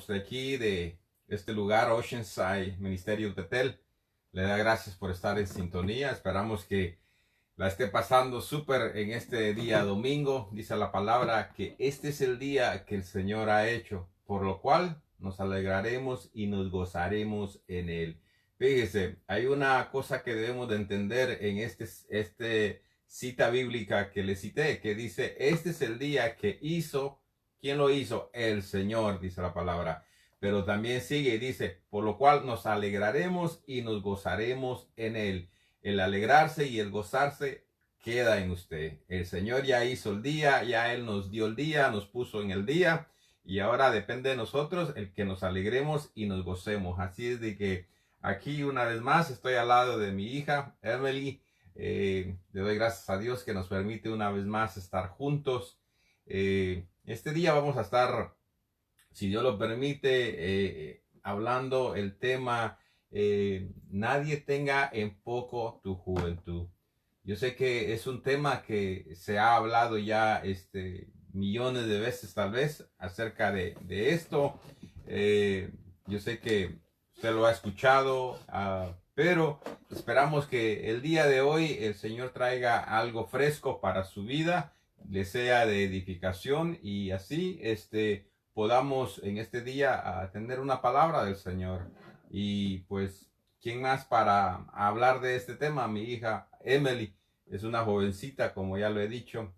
de aquí, de este lugar, Oceanside Ministerio Tetel. Le da gracias por estar en sintonía. Esperamos que la esté pasando súper en este día domingo. Dice la palabra que este es el día que el Señor ha hecho, por lo cual nos alegraremos y nos gozaremos en él. Fíjese, hay una cosa que debemos de entender en este cita bíblica que le cité, que dice, este es el día que hizo. ¿Quién lo hizo? El Señor, dice la palabra. Pero también sigue y dice, por lo cual nos alegraremos y nos gozaremos en él. El alegrarse y el gozarse queda en usted. El Señor ya hizo el día, ya Él nos dio el día, nos puso en el día, y ahora depende de nosotros el que nos alegremos y nos gocemos. Así es de que aquí una vez más estoy al lado de mi hija, Emily. Le doy gracias a Dios que nos permite una vez más estar juntos. Este día vamos a estar, si Dios lo permite, hablando el tema, nadie tenga en poco tu juventud. Yo sé que es un tema que se ha hablado ya millones de veces tal vez acerca de esto. Yo sé que usted lo ha escuchado, pero esperamos que el día de hoy el Señor traiga algo fresco para su vida, le sea de edificación y así podamos en este día tener una palabra del Señor. Y pues, ¿quién más para hablar de este tema? Mi hija Emily es una jovencita, como ya lo he dicho.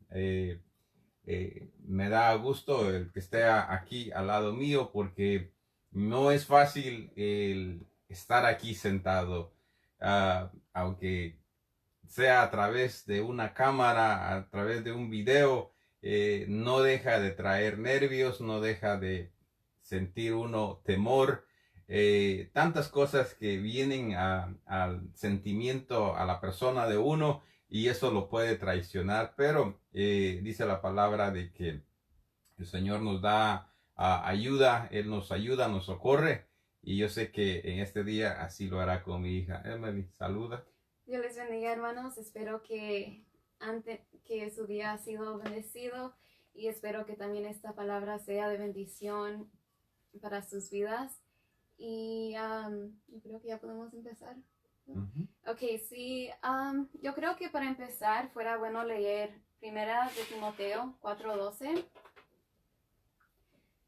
Me da gusto el que esté aquí al lado mío porque no es fácil el estar aquí sentado, aunque sea a través de una cámara, a través de un video, no deja de traer nervios, no deja de sentir uno temor, tantas cosas que vienen al sentimiento, a la persona de uno, y eso lo puede traicionar, pero dice la palabra de que el Señor nos da ayuda, Él nos ayuda, nos socorre, y yo sé que en este día así lo hará con mi hija. Emily, saluda. Dios les bendiga, hermanos. Espero que su día ha sido bendecido y espero que también esta palabra sea de bendición para sus vidas. Y yo creo que ya podemos empezar. Ujú. Ok, sí. Yo creo que para empezar fuera bueno leer Primera de Timoteo 4:12.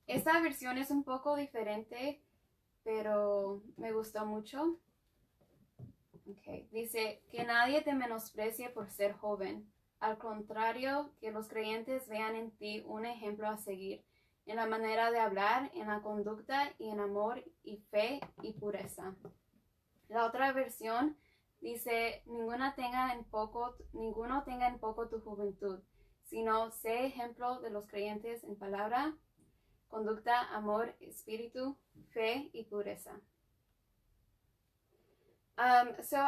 Esta versión es un poco diferente, pero me gustó mucho. Okay. Dice, que nadie te menosprecie por ser joven. Al contrario, que los creyentes vean en ti un ejemplo a seguir, en la manera de hablar, en la conducta y en amor y fe y pureza. La otra versión dice, ninguno tenga en poco tu juventud, sino sé ejemplo de los creyentes en palabra, conducta, amor, espíritu, fe y pureza.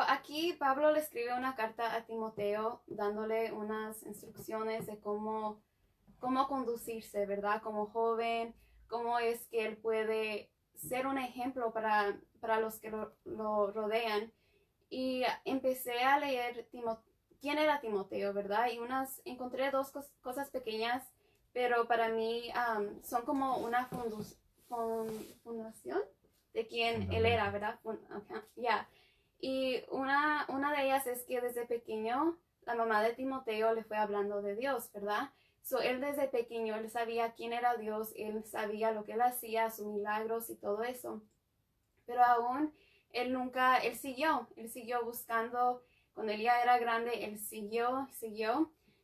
Aquí Pablo le escribe una carta a Timoteo dándole unas instrucciones de cómo conducirse, ¿verdad? Como joven, cómo es que él puede ser un ejemplo para los que lo rodean. Y empecé a leer quién era Timoteo, ¿verdad? Y encontré dos cosas pequeñas, pero para mí son como una fundación de quién él era, ¿verdad? Ya. Y una de ellas es que desde pequeño la mamá de Timoteo le fue hablando de Dios, ¿verdad? Él desde pequeño, él sabía quién era Dios, él sabía lo que él hacía, sus milagros y todo eso. Pero aún él siguió buscando, cuando él ya era grande, él siguió.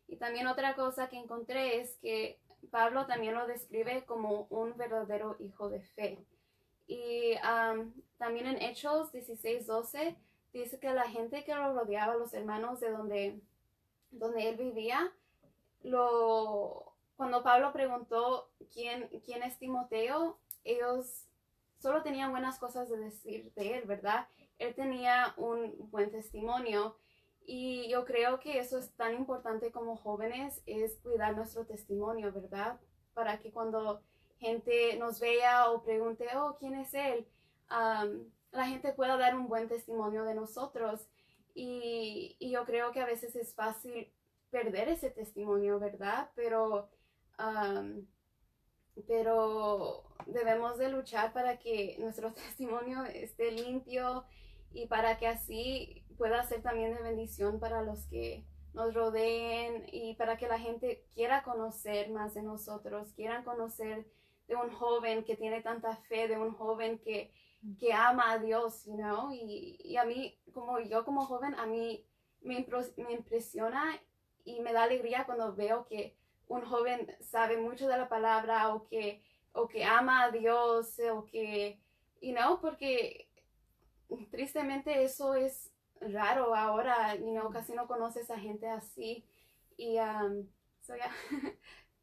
Y también otra cosa que encontré es que Pablo también lo describe como un verdadero hijo de fe. Y también en Hechos 16:12 dice que la gente que lo rodeaba, los hermanos de donde él vivía, cuando Pablo preguntó quién es Timoteo, ellos solo tenían buenas cosas de decir de él, ¿verdad? Él tenía un buen testimonio y yo creo que eso es tan importante como jóvenes, es cuidar nuestro testimonio, ¿verdad? Para que cuando gente nos vea o pregunte, oh, ¿quién es él? La gente pueda dar un buen testimonio de nosotros. Y yo creo que a veces es fácil perder ese testimonio, ¿verdad? Pero debemos de luchar para que nuestro testimonio esté limpio y para que así pueda ser también de bendición para los que nos rodeen y para que la gente quiera conocer más de nosotros, quieran conocer de un joven que tiene tanta fe, de un joven que ama a Dios, you know, y a mí, como joven, a mí me impresiona y me da alegría cuando veo que un joven sabe mucho de la palabra o que ama a Dios o que, you know, porque tristemente eso es raro ahora, you know, casi no conoces a gente así y so yeah.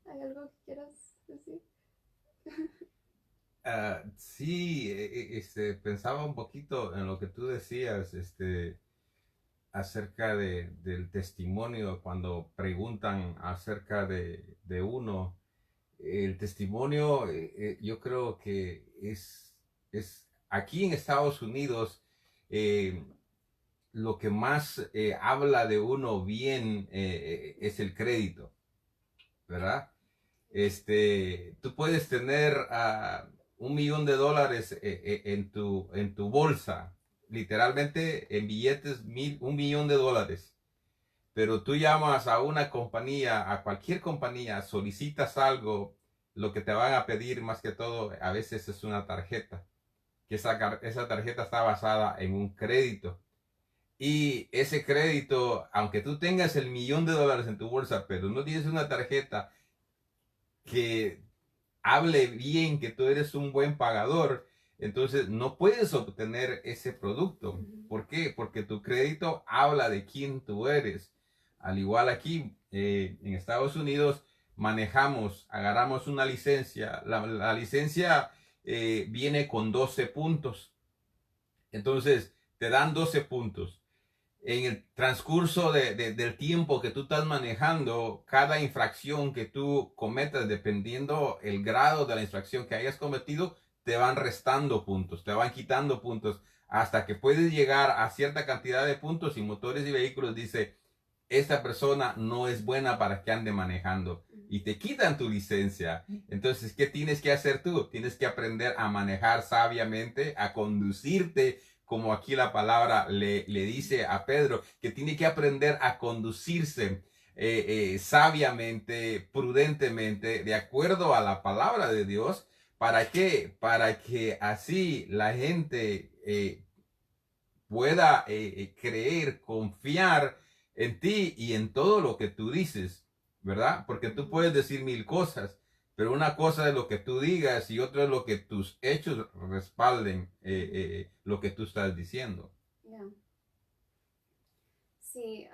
¿Hay algo que quieras decir? Sí, pensaba un poquito en lo que tú decías, acerca del testimonio, cuando preguntan acerca de uno. El testimonio, yo creo que es aquí en Estados Unidos, eh, lo que más habla de uno bien es el crédito, ¿verdad? Tú puedes tener $1,000,000 en tu bolsa, literalmente en billetes, 1,000,000 de dólares. Pero tú llamas a una compañía, a cualquier compañía, solicitas algo, lo que te van a pedir más que todo a veces es una tarjeta, que esa tarjeta está basada en un crédito. Y ese crédito, aunque tú tengas $1,000,000 en tu bolsa, pero no tienes una tarjeta que hable bien que tú eres un buen pagador, entonces no puedes obtener ese producto. ¿Por qué? Porque tu crédito habla de quién tú eres. Al igual aquí en Estados Unidos agarramos una licencia. La licencia viene con 12 puntos. Entonces te dan 12 puntos en el transcurso del tiempo que tú estás manejando, cada infracción que tú cometas, dependiendo el grado de la infracción que hayas cometido, te van restando puntos, te van quitando puntos, hasta que puedes llegar a cierta cantidad de puntos y Motores y Vehículos dice, esta persona no es buena para que ande manejando y te quitan tu licencia. Entonces, ¿qué tienes que hacer tú? Tienes que aprender a manejar sabiamente, a conducirte como aquí la palabra le dice a Pedro, que tiene que aprender a conducirse sabiamente, prudentemente, de acuerdo a la palabra de Dios. ¿Para qué? Para que así la gente pueda creer, confiar en ti y en todo lo que tú dices, ¿verdad? Porque tú puedes decir mil cosas, pero una cosa es lo que tú digas y otra es lo que tus hechos respalden lo que tú estás diciendo. Yeah. Sí,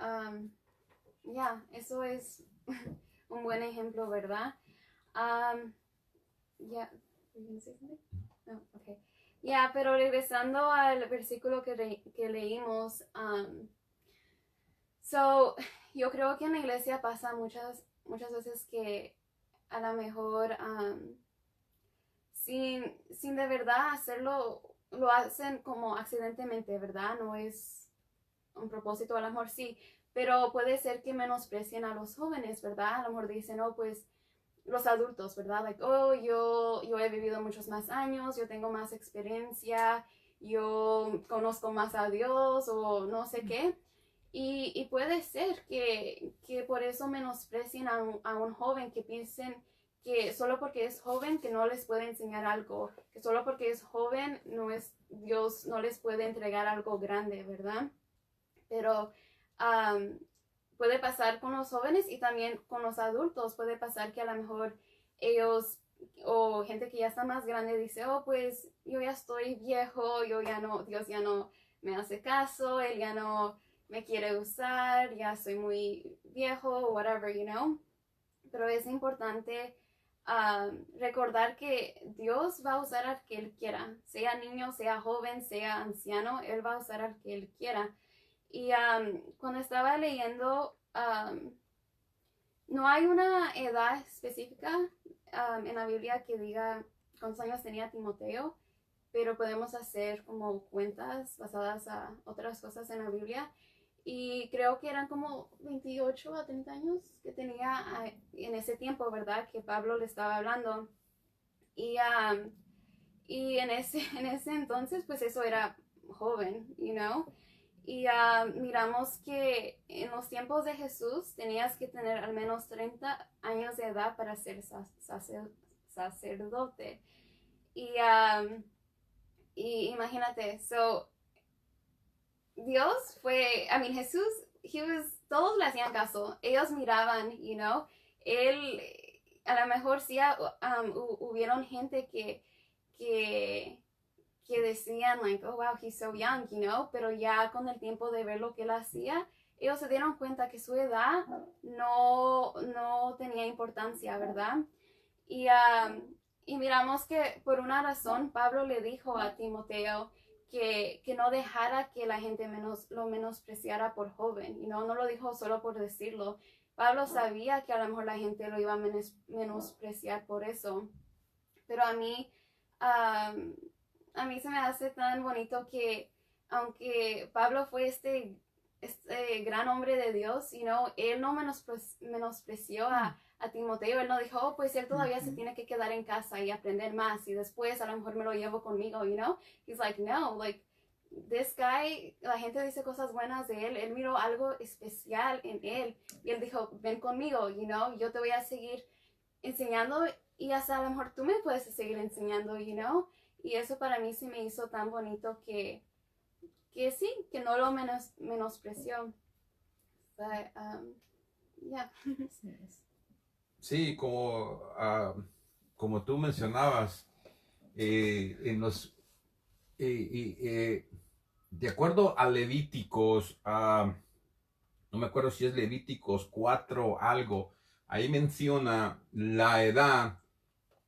eso es un buen ejemplo, ¿verdad? Ya, no, okay. Pero regresando al versículo que leímos, yo creo que en la iglesia pasa muchas veces que a lo mejor sin de verdad hacerlo, lo hacen como accidentalmente, ¿verdad? No es un propósito, a lo mejor sí, pero puede ser que menosprecien a los jóvenes, ¿verdad? A lo mejor dicen, oh, pues los adultos, ¿verdad? Like, oh, yo he vivido muchos más años, yo tengo más experiencia, yo conozco más a Dios o no sé qué. Y puede ser que por eso menosprecien a un joven, que piensen que solo porque es joven que no les puede enseñar algo, que solo porque es joven Dios no les puede entregar algo grande, ¿verdad? Pero puede pasar con los jóvenes y también con los adultos. Puede pasar que a lo mejor ellos o gente que ya está más grande dice, oh, pues yo ya estoy viejo, Dios ya no me hace caso, Él ya no me quiere usar, ya soy muy viejo, whatever, you know. Pero es importante recordar que Dios va a usar al que Él quiera, sea niño, sea joven, sea anciano, Él va a usar al que Él quiera. Y cuando estaba leyendo, no hay una edad específica en la Biblia que diga cuántos años tenía Timoteo, pero podemos hacer como cuentas basadas a otras cosas en la Biblia. Y creo que eran como 28 a 30 años que tenía en ese tiempo, ¿verdad? Que Pablo le estaba hablando. Y, y en ese entonces, pues eso era joven, you know. Y miramos que en los tiempos de Jesús tenías que tener al menos 30 años de edad para ser sacerdote. Y imagínate, so, Dios fue, Jesús, todos le hacían caso, ellos miraban, you know, él, a lo mejor sí hubieron gente que, que decían, like, oh wow, he's so young, you know, pero ya con el tiempo de ver lo que él hacía, ellos se dieron cuenta que su edad no tenía importancia, ¿verdad? Y, y miramos que por una razón Pablo le dijo a Timoteo que no dejara que la gente lo menospreciara por joven, y no lo dijo solo por decirlo. Pablo sabía que a lo mejor la gente lo iba a menospreciar por eso, pero a mí se me hace tan bonito que aunque Pablo fue este gran hombre de Dios, you know, él no menospreció a Timoteo. Él no dijo, oh, pues él todavía se tiene que quedar en casa y aprender más y después a lo mejor me lo llevo conmigo, you know. He's like, no, like, this guy, la gente dice cosas buenas de él miró algo especial en él y él dijo, ven conmigo, you know, yo te voy a seguir enseñando y hasta a lo mejor tú me puedes seguir enseñando, you know. Y eso para mí se me hizo tan bonito que sí, que no lo menospreció. But, yeah. Sí, como tú mencionabas, de acuerdo a Levíticos, no me acuerdo si es Levíticos 4 algo, ahí menciona la edad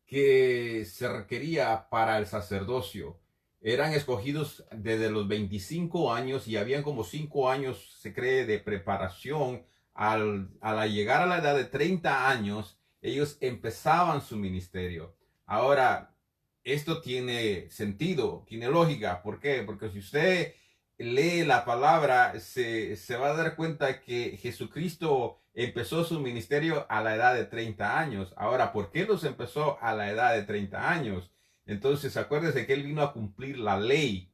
que se requería para el sacerdocio. Eran escogidos desde los 25 años y habían como 5 años, se cree, de preparación. Al llegar a la edad de 30 años, ellos empezaban su ministerio. Ahora, esto tiene sentido, tiene lógica. ¿Por qué? Porque si usted lee la palabra, se va a dar cuenta que Jesucristo empezó su ministerio a la edad de 30 años. Ahora, ¿por qué los empezó a la edad de 30 años? Entonces, acuérdense que él vino a cumplir la ley.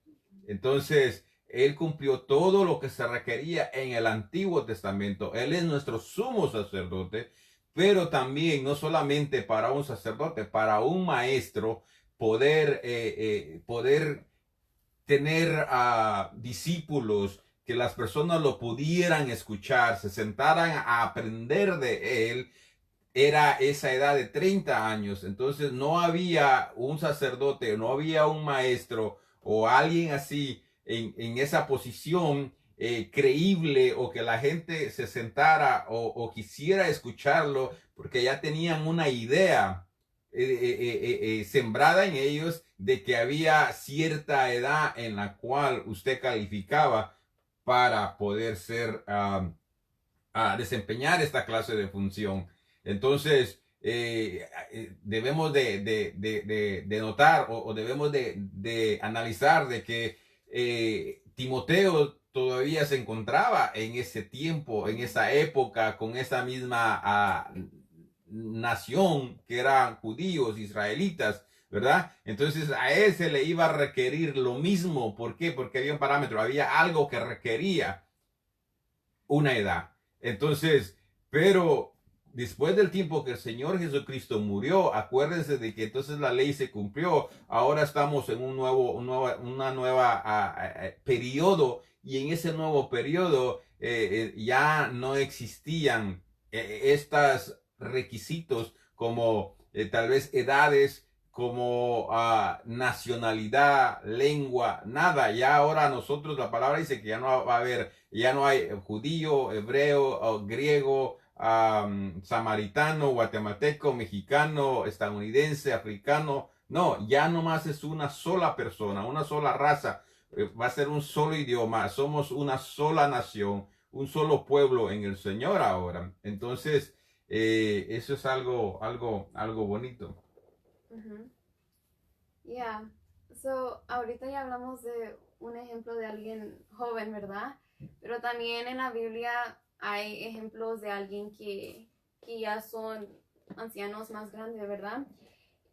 Entonces, él cumplió todo lo que se requería en el Antiguo Testamento. Él es nuestro sumo sacerdote, pero también no solamente para un sacerdote, para un maestro poder tener discípulos, que las personas lo pudieran escuchar, se sentaran a aprender de él, era esa edad de 30 años. Entonces no había un sacerdote, no había un maestro o alguien así en esa posición creíble, o que la gente se sentara o quisiera escucharlo, porque ya tenían una idea sembrada en ellos de que había cierta edad en la cual usted calificaba para poder ser desempeñar esta clase de función. Entonces, debemos de notar o debemos de analizar de que Timoteo todavía se encontraba en ese tiempo, en esa época, con esa misma nación que eran judíos, israelitas, ¿verdad? Entonces a él se le iba a requerir lo mismo. ¿Por qué? Porque había un parámetro, había algo que requería una edad. Entonces, pero después del tiempo que el Señor Jesucristo murió, acuérdense de que entonces la ley se cumplió. Ahora estamos en una nueva periodo, y en ese nuevo periodo ya no existían estos requisitos como tal vez edades, como nacionalidad, lengua, nada. Ya ahora nosotros, la palabra dice que ya no va a haber, ya no hay judío, hebreo, griego, samaritano, guatemalteco, mexicano, estadounidense, africano. No, ya nomás es una sola persona, una sola raza. Va a ser un solo idioma. Somos una sola nación, un solo pueblo en el Señor ahora. Entonces, eso es algo bonito. Yeah. So, ahorita ya hablamos de un ejemplo de alguien joven, ¿verdad? Pero también en la Biblia hay ejemplos de alguien que ya son ancianos más grandes, ¿verdad?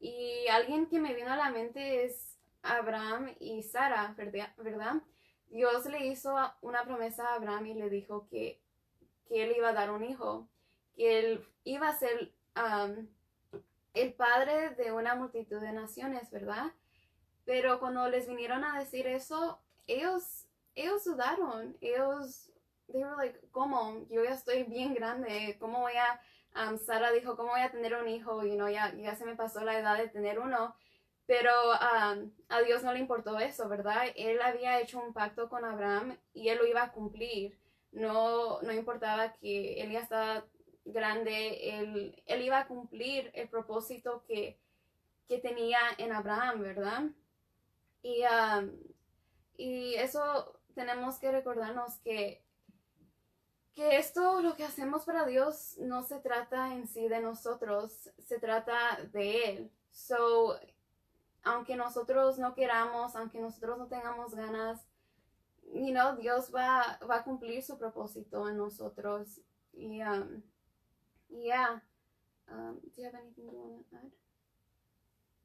Y alguien que me vino a la mente es Abraham y Sara, ¿verdad? Dios le hizo una promesa a Abraham y le dijo que él iba a dar un hijo, que él iba a ser el padre de una multitud de naciones, ¿verdad? Pero cuando les vinieron a decir eso, ellos dudaron. They were like, ¿cómo? Yo ya estoy bien grande. ¿Cómo voy a, Sara dijo, ¿cómo voy a tener un hijo? Ya se me pasó la edad de tener uno. Pero a Dios no le importó eso, ¿verdad? Él había hecho un pacto con Abraham y él lo iba a cumplir. No importaba que él ya estaba grande, él iba a cumplir el propósito que tenía en Abraham, ¿verdad? Y, y eso tenemos que recordarnos que esto, lo que hacemos para Dios, no se trata en sí de nosotros, se trata de Él. So, aunque nosotros no queramos, aunque nosotros no tengamos ganas, Dios va a cumplir su propósito en nosotros. Y, yeah. Do you have anything you want to add?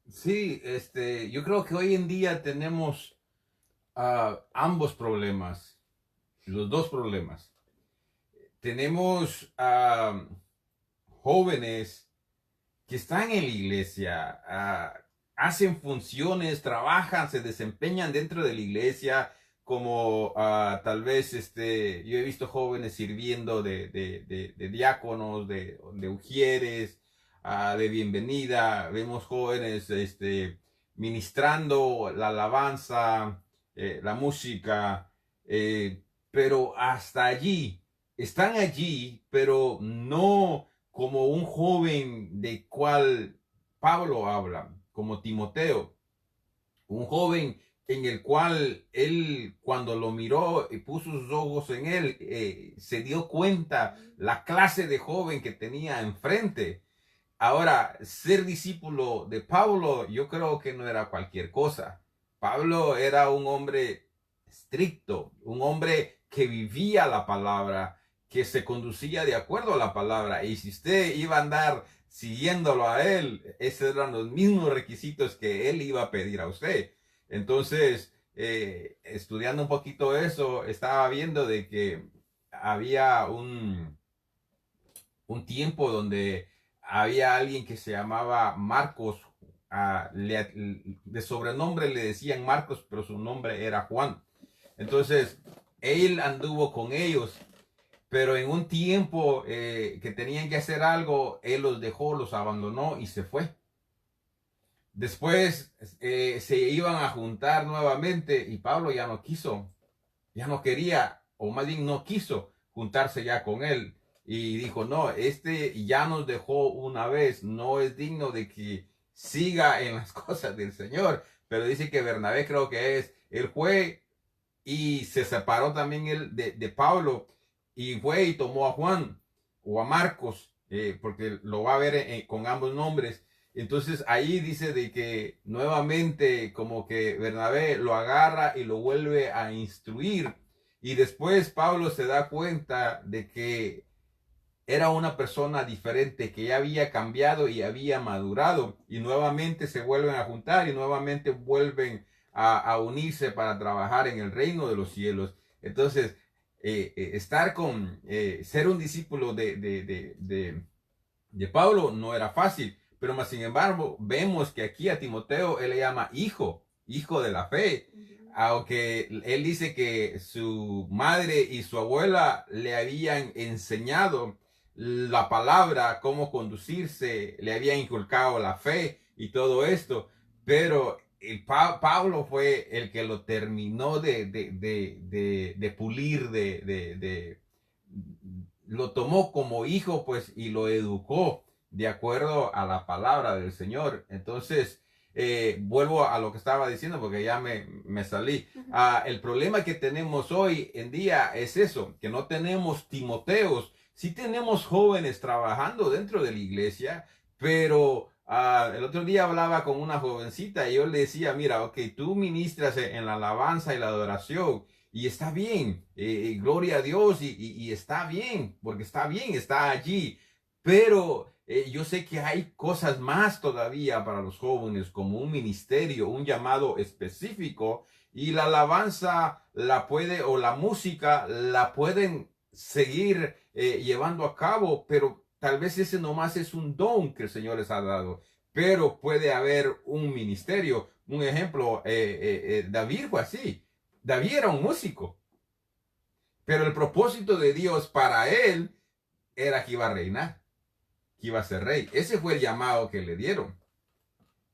Sí, yo creo que hoy en día tenemos ambos problemas, los dos problemas. Tenemos jóvenes que están en la iglesia, hacen funciones, trabajan, se desempeñan dentro de la iglesia, como tal vez yo he visto jóvenes sirviendo de diáconos, de ujieres, de bienvenida. Vemos jóvenes ministrando la alabanza, la música, pero hasta allí, están allí, pero no como un joven de cual Pablo habla, como Timoteo, un joven en el cual él, cuando lo miró y puso sus ojos en él, se dio cuenta la clase de joven que tenía enfrente. Ahora, ser discípulo de Pablo, yo creo que no era cualquier cosa. Pablo era un hombre estricto, un hombre que vivía la palabra, que se conducía de acuerdo a la palabra. Y si usted iba a andar siguiéndolo a él, esos eran los mismos requisitos que él iba a pedir a usted. Entonces, estudiando un poquito eso, estaba viendo de que había un tiempo donde había alguien que se llamaba Marcos, de sobrenombre le decían Marcos, pero su nombre era Juan. Entonces, él anduvo con ellos, pero en un tiempo que tenían que hacer algo, él los dejó, los abandonó y se fue. Después se iban a juntar nuevamente y Pablo ya no quiso, ya no quería, o más bien no quiso juntarse ya con él. Y dijo, no, ya nos dejó una vez, no es digno de que siga en las cosas del Señor. Pero dice que Bernabé, creo que él fue y se separó también él de Pablo y fue y tomó a Juan o a Marcos, porque lo va a ver con ambos nombres. Entonces ahí dice de que nuevamente como que Bernabé lo agarra y lo vuelve a instruir. Y después Pablo se da cuenta de que era una persona diferente, que ya había cambiado y había madurado, y nuevamente se vuelven a juntar y nuevamente vuelven a unirse para trabajar en el reino de los cielos. Entonces, ser un discípulo de Pablo no era fácil, pero más sin embargo, vemos que aquí a Timoteo él le llama hijo de la fe. Aunque él dice que su madre y su abuela le habían enseñado la palabra, cómo conducirse, le habían inculcado la fe y todo esto, pero Pablo fue el que lo terminó de pulir, lo tomó como hijo, pues, y lo educó de acuerdo a la palabra del Señor. Entonces, vuelvo a lo que estaba diciendo porque ya me salí. El problema que tenemos hoy en día es eso, que no tenemos Timoteos. Sí tenemos jóvenes trabajando dentro de la iglesia, pero el otro día hablaba con una jovencita y yo le decía, mira, ok, tú ministras en la alabanza y la adoración y está bien, gloria a Dios y está bien, porque está bien, está allí, pero yo sé que hay cosas más todavía para los jóvenes, como un ministerio, un llamado específico, y la alabanza la puede, o la música la pueden seguir llevando a cabo, pero tal vez ese nomás es un don que el Señor les ha dado, pero puede haber un ministerio. Un ejemplo, David fue así. David era un músico, pero el propósito de Dios para él era que iba a reinar, que iba a ser rey. Ese fue el llamado que le dieron.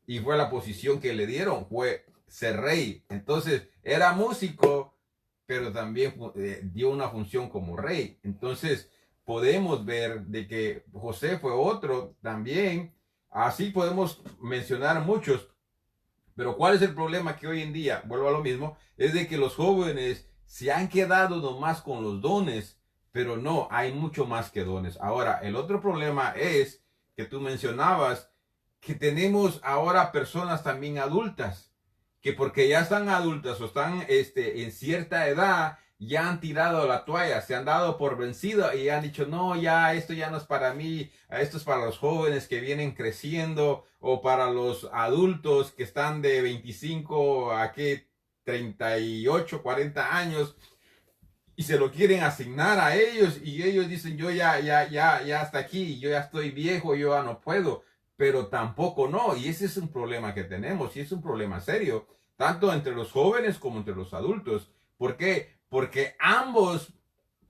Y fue la posición que le dieron, fue ser rey. Entonces, era músico, pero también dio una función como rey. Entonces, podemos ver de que José fue otro también. Así podemos mencionar muchos. Pero ¿cuál es el problema que hoy en día, vuelvo a lo mismo, es de que los jóvenes se han quedado nomás con los dones, pero no, hay mucho más que dones. Ahora, el otro problema es que tú mencionabas que tenemos ahora personas también adultas, que porque ya están adultas o están en cierta edad, ya han tirado la toalla, se han dado por vencido y han dicho, no, ya esto ya no es para mí, esto es para los jóvenes que vienen creciendo o para los adultos que están de 25 a que 38, 40 años y se lo quieren asignar a ellos y ellos dicen, yo ya hasta aquí, yo ya estoy viejo, yo ya no puedo, pero tampoco no, y ese es un problema que tenemos y es un problema serio, tanto entre los jóvenes como entre los adultos. ¿Por qué? Porque ambos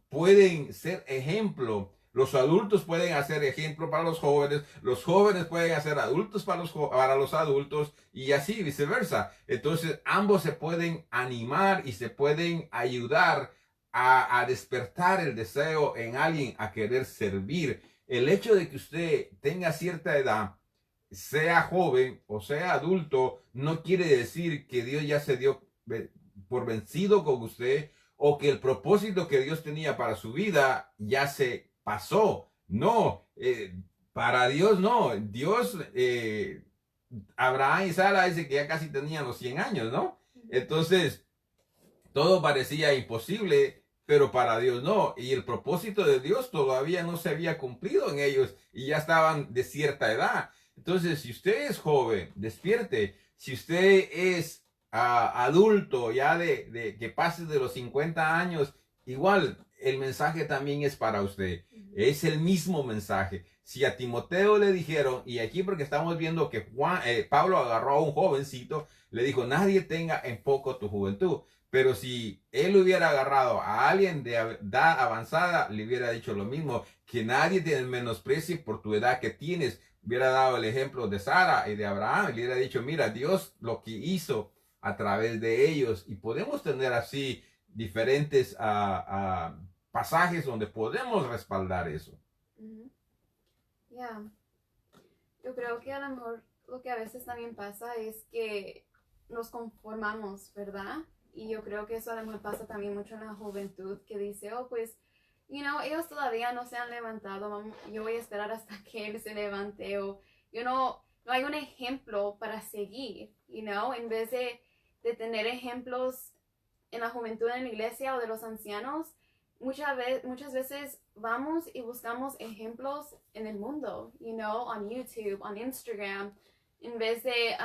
pueden ser ejemplo. Los adultos pueden hacer ejemplo para los jóvenes pueden hacer adultos para los adultos y así viceversa. Entonces ambos se pueden animar y se pueden ayudar a despertar el deseo en alguien a querer servir. El hecho de que usted tenga cierta edad, sea joven o sea adulto, no quiere decir que Dios ya se dio por vencido con usted o que el propósito que Dios tenía para su vida ya se pasó. No, para Dios no. Dios, Abraham y Sara dice que ya casi tenían los 100 años, ¿no? Entonces, todo parecía imposible, pero para Dios no. Y el propósito de Dios todavía no se había cumplido en ellos y ya estaban de cierta edad. Entonces, si usted es joven, despierte. Si usted es adulto, ya de que pase de los 50 años, igual el mensaje también es para usted. Es el mismo mensaje. Si a Timoteo le dijeron, y aquí porque estamos viendo que Pablo agarró a un jovencito, le dijo, nadie tenga en poco tu juventud. Pero si él hubiera agarrado a alguien de edad avanzada, le hubiera dicho lo mismo, que nadie te menosprecie por tu edad que tienes. Hubiera dado el ejemplo de Sara y de Abraham, y le hubiera dicho, mira, Dios lo que hizo a través de ellos. Y podemos tener así diferentes pasajes donde podemos respaldar eso. Yeah. Yo creo que a lo mejor lo que a veces también pasa es que nos conformamos, ¿verdad? Y yo creo que eso a lo mejor pasa también mucho en la juventud, que dice, oh, pues, ellos todavía no se han levantado, yo voy a esperar hasta que él se levante, o, no hay un ejemplo para seguir, en vez de tener ejemplos en la juventud en la iglesia o de los ancianos, muchas veces vamos y buscamos ejemplos en el mundo, on YouTube, on Instagram, en vez de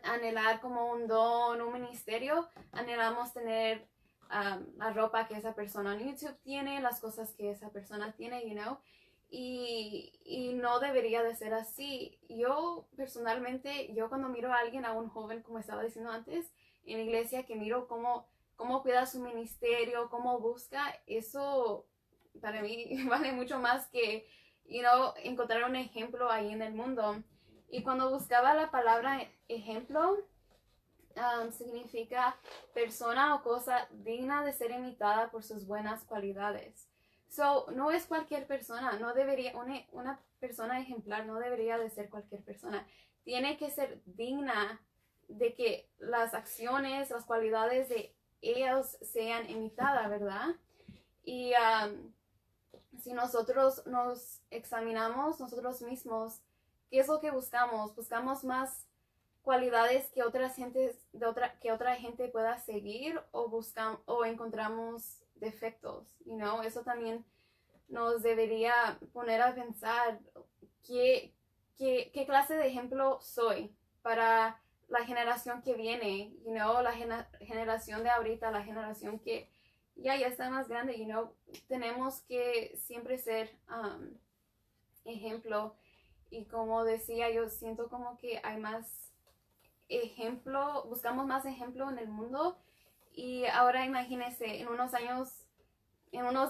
anhelar como un don, un ministerio, anhelamos tener la ropa que esa persona en YouTube tiene, las cosas que esa persona tiene, y no debería de ser así. Yo personalmente, cuando miro a alguien, a un joven, como estaba diciendo antes, en la iglesia, que miro cómo cuida su ministerio, cómo busca, eso para mí vale mucho más que, encontrar un ejemplo ahí en el mundo. Y cuando buscaba la palabra ejemplo, significa persona o cosa digna de ser imitada por sus buenas cualidades. So, no es cualquier persona, no debería, una persona ejemplar no debería de ser cualquier persona. Tiene que ser digna de que las acciones, las cualidades de ellos sean imitadas, ¿verdad? Y si nosotros nos examinamos nosotros mismos, ¿qué es lo que buscamos? Buscamos más cualidades que que otra gente pueda seguir, o encontramos defectos, eso también nos debería poner a pensar qué clase de ejemplo soy para la generación que viene, la generación de ahorita, la generación que ya está más grande, tenemos que siempre ser ejemplo. Y como decía, yo siento como que hay más ejemplo, buscamos más ejemplo en el mundo. Y ahora imagínense, en unos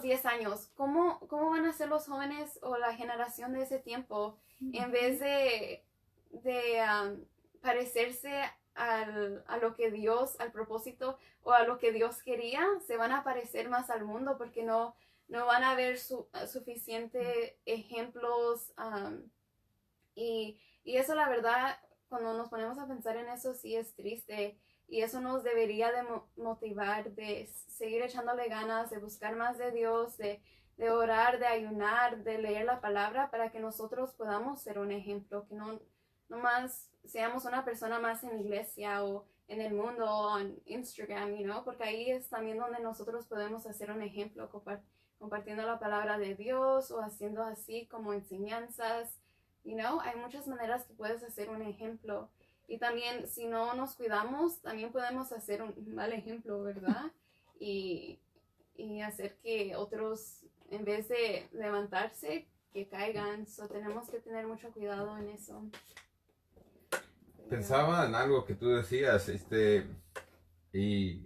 10 años, ¿cómo van a ser los jóvenes o la generación de ese tiempo? En vez de parecerse a lo que Dios, al propósito o a lo que Dios quería, se van a parecer más al mundo porque no van a haber suficientes ejemplos. Y eso, la verdad, cuando nos ponemos a pensar en eso, sí es triste. Y eso nos debería de motivar, de seguir echándole ganas, de buscar más de Dios, de orar, de ayunar, de leer la palabra para que nosotros podamos ser un ejemplo, que no más seamos una persona más en la iglesia o en el mundo o en Instagram, porque ahí es también donde nosotros podemos hacer un ejemplo, compartiendo la palabra de Dios o haciendo así como enseñanzas. Hay muchas maneras que puedes hacer un ejemplo. Y también, si no nos cuidamos, también podemos hacer un mal ejemplo, ¿verdad? Y hacer que otros, en vez de levantarse, que caigan. Tenemos que tener mucho cuidado en eso. Pensaba en algo que tú decías, y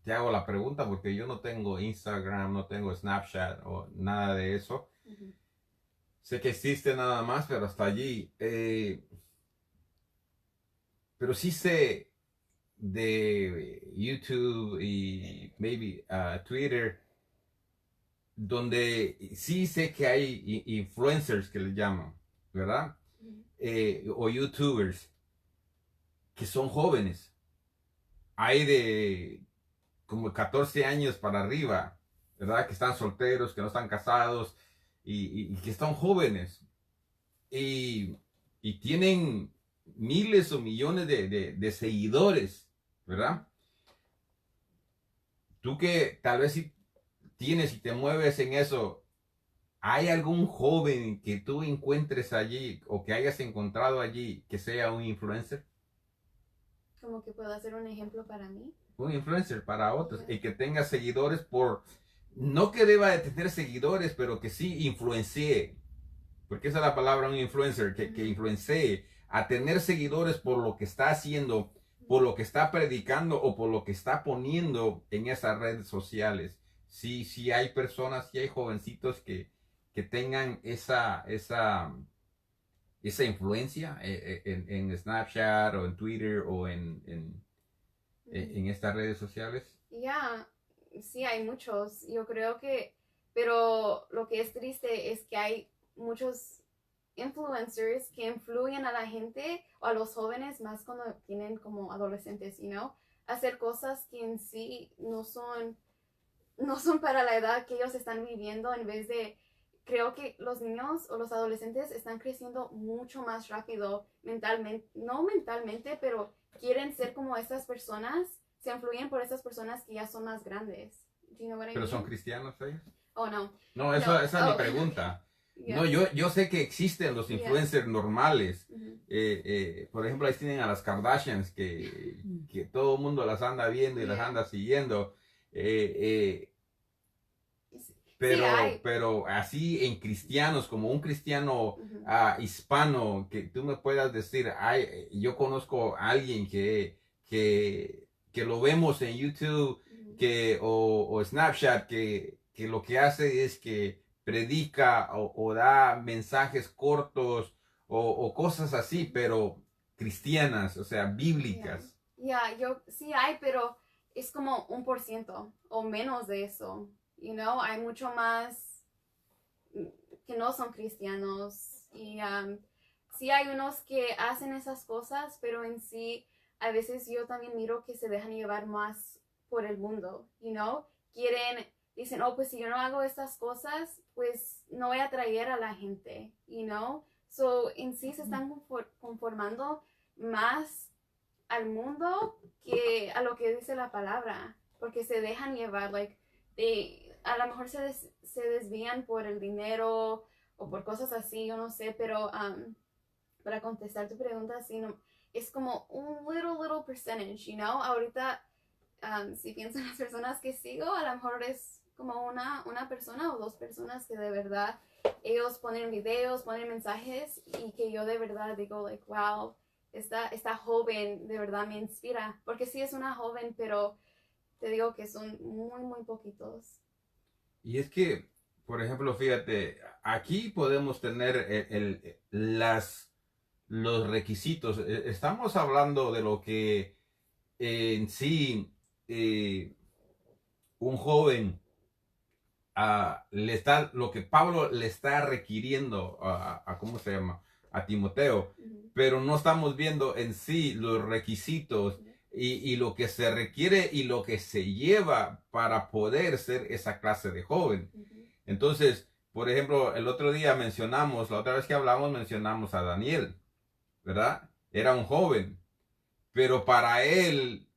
te hago la pregunta porque yo no tengo Instagram, no tengo Snapchat o nada de eso. Uh-huh. Sé que existe nada más, pero hasta allí. Pero sí sé de YouTube y maybe Twitter, donde sí sé que hay influencers que les llaman, ¿verdad? O YouTubers que son jóvenes. Hay de como 14 años para arriba, ¿verdad? Que están solteros, que no están casados y que están jóvenes. Y tienen miles o millones de seguidores, ¿verdad? Tú que tal vez si tienes y te mueves en eso, ¿hay algún joven que tú encuentres allí o que hayas encontrado allí que sea un influencer? Como que pueda ser un ejemplo para mí. Un influencer para otros, y que tenga seguidores no que deba de tener seguidores, pero que sí influencie, porque esa es la palabra, un influencer, que influencie a tener seguidores por lo que está haciendo, por lo que está predicando o por lo que está poniendo en esas redes sociales. Sí hay personas, sí hay jovencitos que tengan esa influencia en Snapchat o en Twitter o en estas redes sociales. Ya, sí hay muchos, yo creo que, pero lo que es triste es que hay muchos influencers que influyen a la gente o a los jóvenes más cuando tienen como adolescentes, hacer cosas que en sí no son para la edad que ellos están viviendo. En vez de, creo que los niños o los adolescentes están creciendo mucho más rápido mentalmente, no mentalmente, pero quieren ser como estas personas, se influyen por estas personas que ya son más grandes. Do you know what I ¿Pero mean? son cristianos ellos? Oh, no. No, esa es mi pregunta. Yeah. No, yo sé que existen los influencers normales. Por ejemplo, ahí tienen a las Kardashians que todo el mundo las anda viendo y las anda siguiendo. Pero así en cristianos, como un cristiano hispano, que tú me puedas decir, yo conozco a alguien que lo vemos en YouTube o Snapchat, que lo que hace es que predica o da mensajes cortos o cosas así, pero cristianas, o sea, bíblicas. Yo sí hay, pero es como 1% o menos de eso. Hay mucho más que no son cristianos. Y sí hay unos que hacen esas cosas, pero en sí a veces yo también miro que se dejan llevar más por el mundo, dicen, oh, pues si yo no hago estas cosas, pues no voy a atraer a la gente, So, en sí se están conformando más al mundo que a lo que dice la palabra, porque se dejan llevar, a lo mejor se desvían por el dinero o por cosas así, yo no sé, pero para contestar tu pregunta, sí, no, es como un little percentage, you know, ahorita si pienso en las personas que sigo, a lo mejor es como una persona o dos personas que de verdad ellos ponen videos, ponen mensajes y que yo de verdad digo, like, wow, esta joven de verdad me inspira, porque sí es una joven, pero te digo que son muy poquitos. Y es que, por ejemplo, fíjate, aquí podemos tener los requisitos. Estamos hablando de lo que en sí un joven lo que Pablo le está requiriendo ¿cómo se llama? A Timoteo, pero no estamos viendo en sí los requisitos y lo que se requiere y lo que se lleva para poder ser esa clase de joven. Entonces, por ejemplo, el otro día la otra vez que hablamos mencionamos a Daniel, ¿verdad? Era un joven, pero para él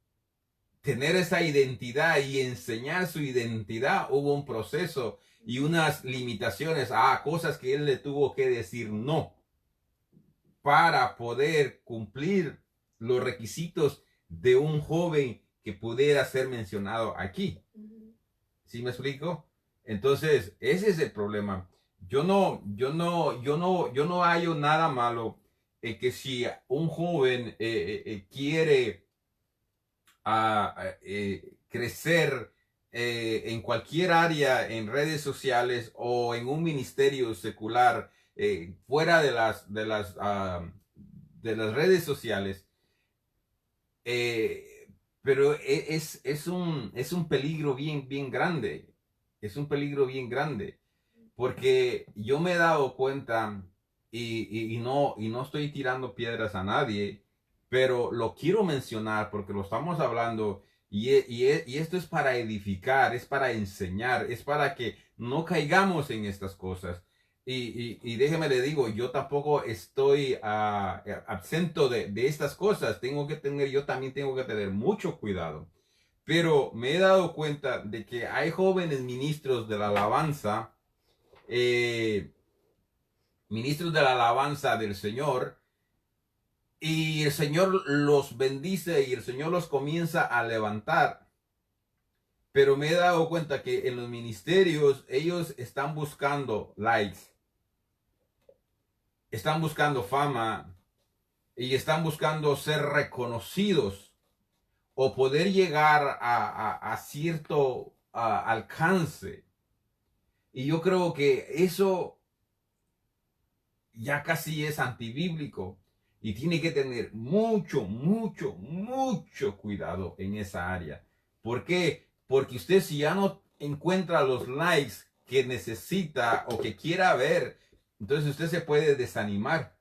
tener esa identidad y enseñar su identidad, hubo un proceso y unas limitaciones a cosas que él le tuvo que decir no para poder cumplir los requisitos de un joven que pudiera ser mencionado aquí. ¿Sí me explico? Entonces, ese es el problema. Yo no hallo nada malo en que si un joven quiere crecer en cualquier área, en redes sociales o en un ministerio secular, fuera de las redes sociales, pero es un peligro bien grande. Es un peligro bien grande. Porque yo me he dado cuenta y no estoy tirando piedras a nadie, pero lo quiero mencionar porque lo estamos hablando y esto es para edificar, es para enseñar, es para que no caigamos en estas cosas. Y déjeme le digo, yo tampoco estoy absento de estas cosas. Yo también tengo que tener mucho cuidado. Pero me he dado cuenta de que hay jóvenes ministros de la alabanza, ministros de la alabanza del Señor, y el Señor los bendice y el Señor los comienza a levantar. Pero me he dado cuenta que en los ministerios ellos están buscando likes, están buscando fama y están buscando ser reconocidos o poder llegar a cierto alcance. Y yo creo que eso ya casi es antibíblico y tiene que tener mucho cuidado en esa área. ¿Por qué? Porque usted, si ya no encuentra los likes que necesita o que quiera ver, entonces usted se puede desanimar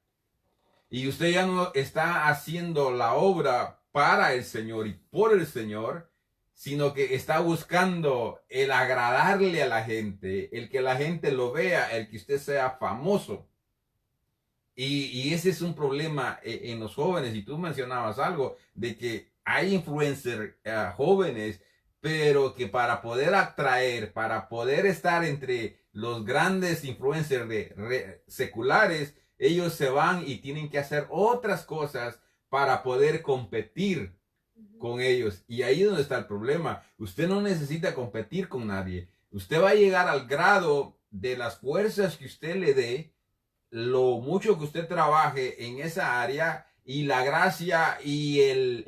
y usted ya no está haciendo la obra para el Señor y por el Señor, sino que está buscando el agradarle a la gente, el que la gente lo vea, el que usted sea famoso. Y ese es un problema en los jóvenes. Y tú mencionabas algo de que hay influencers jóvenes, pero que para poder atraer, para poder estar entre los grandes influencers seculares, ellos se van y tienen que hacer otras cosas para poder competir con ellos. Y ahí es donde está el problema. Usted no necesita competir con nadie. Usted va a llegar al grado de las fuerzas que usted le dé, lo mucho que usted trabaje en esa área y la gracia y el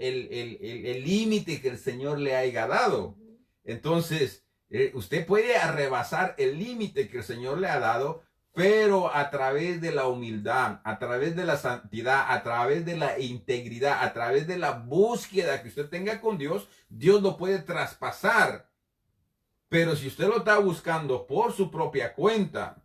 límite que el Señor le haya dado. Entonces, usted puede rebasar el límite que el Señor le ha dado, pero a través de la humildad, a través de la santidad, a través de la integridad, a través de la búsqueda que usted tenga con Dios, Dios lo puede traspasar. Pero si usted lo está buscando por su propia cuenta,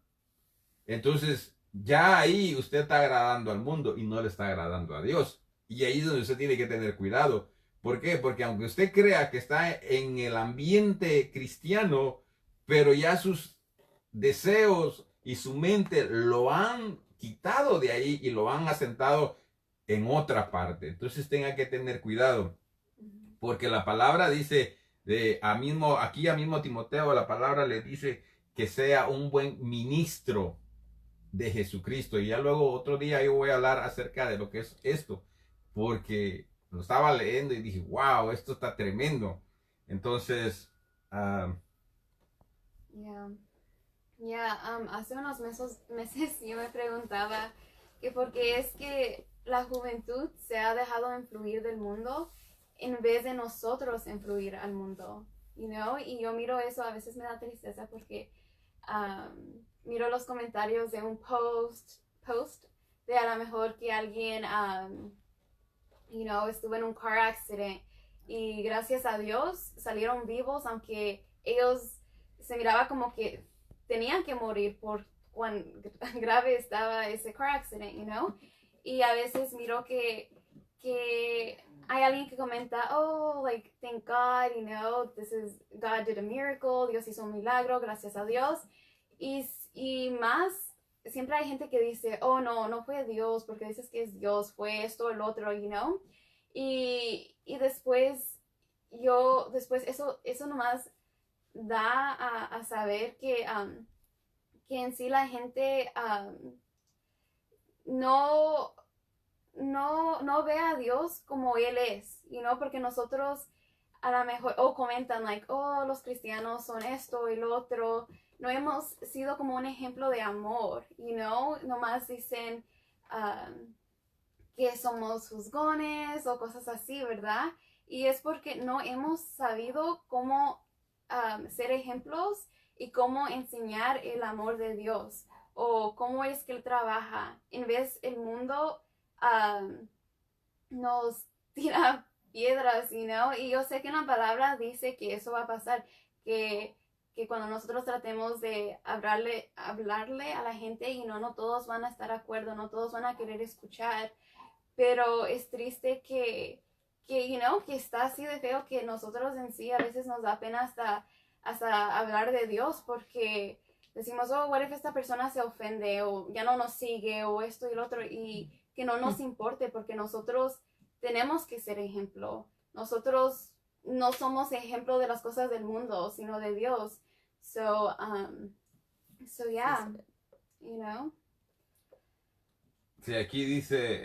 entonces ya ahí usted está agradando al mundo y no le está agradando a Dios. Y ahí es donde usted tiene que tener cuidado. ¿Por qué? Porque aunque usted crea que está en el ambiente cristiano, pero ya sus deseos y su mente lo han quitado de ahí y lo han asentado en otra parte. Entonces tenga que tener cuidado. Porque la palabra dice, Aquí a mismo Timoteo la palabra le dice que sea un buen ministro de Jesucristo. Y ya luego otro día yo voy a hablar acerca de lo que es esto, porque lo estaba leyendo y dije, wow, esto está tremendo. Entonces, Yeah. Yeah, hace unos meses yo me preguntaba que por qué es que la juventud se ha dejado influir del mundo en vez de nosotros influir al mundo, you know? Y yo miro eso, a veces me da tristeza porque miro los comentarios de un post de a lo mejor que alguien, you know, estuvo en un car accident y gracias a Dios salieron vivos, aunque ellos se miraba como que tenían que morir por cuán grave estaba ese car accident, you know? Y a veces miro que hay alguien que comenta, oh, like, thank God, you know, God did a miracle, Dios hizo un milagro, gracias a Dios. Y más, siempre hay gente que dice, oh, no fue Dios, porque dices que es Dios, fue esto, el otro, you know? Y después, eso nomás da a saber que en sí la gente no ve a Dios como Él es, you know, porque nosotros a lo mejor, o comentan, like, oh, los cristianos son esto y lo otro, no hemos sido como un ejemplo de amor, you know, nomás dicen que somos juzgones o cosas así, ¿verdad? Y es porque no hemos sabido cómo ser ejemplos y cómo enseñar el amor de Dios o cómo es que Él trabaja. En vez el mundo nos tira piedras, you know? Y yo sé que en la palabra dice que eso va a pasar, que cuando nosotros tratemos de hablarle a la gente y no todos van a estar de acuerdo, no todos van a querer escuchar, pero es triste que you know, que está así de feo que nosotros en sí a veces nos da pena hasta hablar de Dios porque decimos, oh, what if esta persona se ofende o ya no nos sigue o esto y lo otro y que no nos importe porque nosotros tenemos que ser ejemplo. Nosotros no somos ejemplo de las cosas del mundo, sino de Dios. So yeah, you know. sí, aquí dice,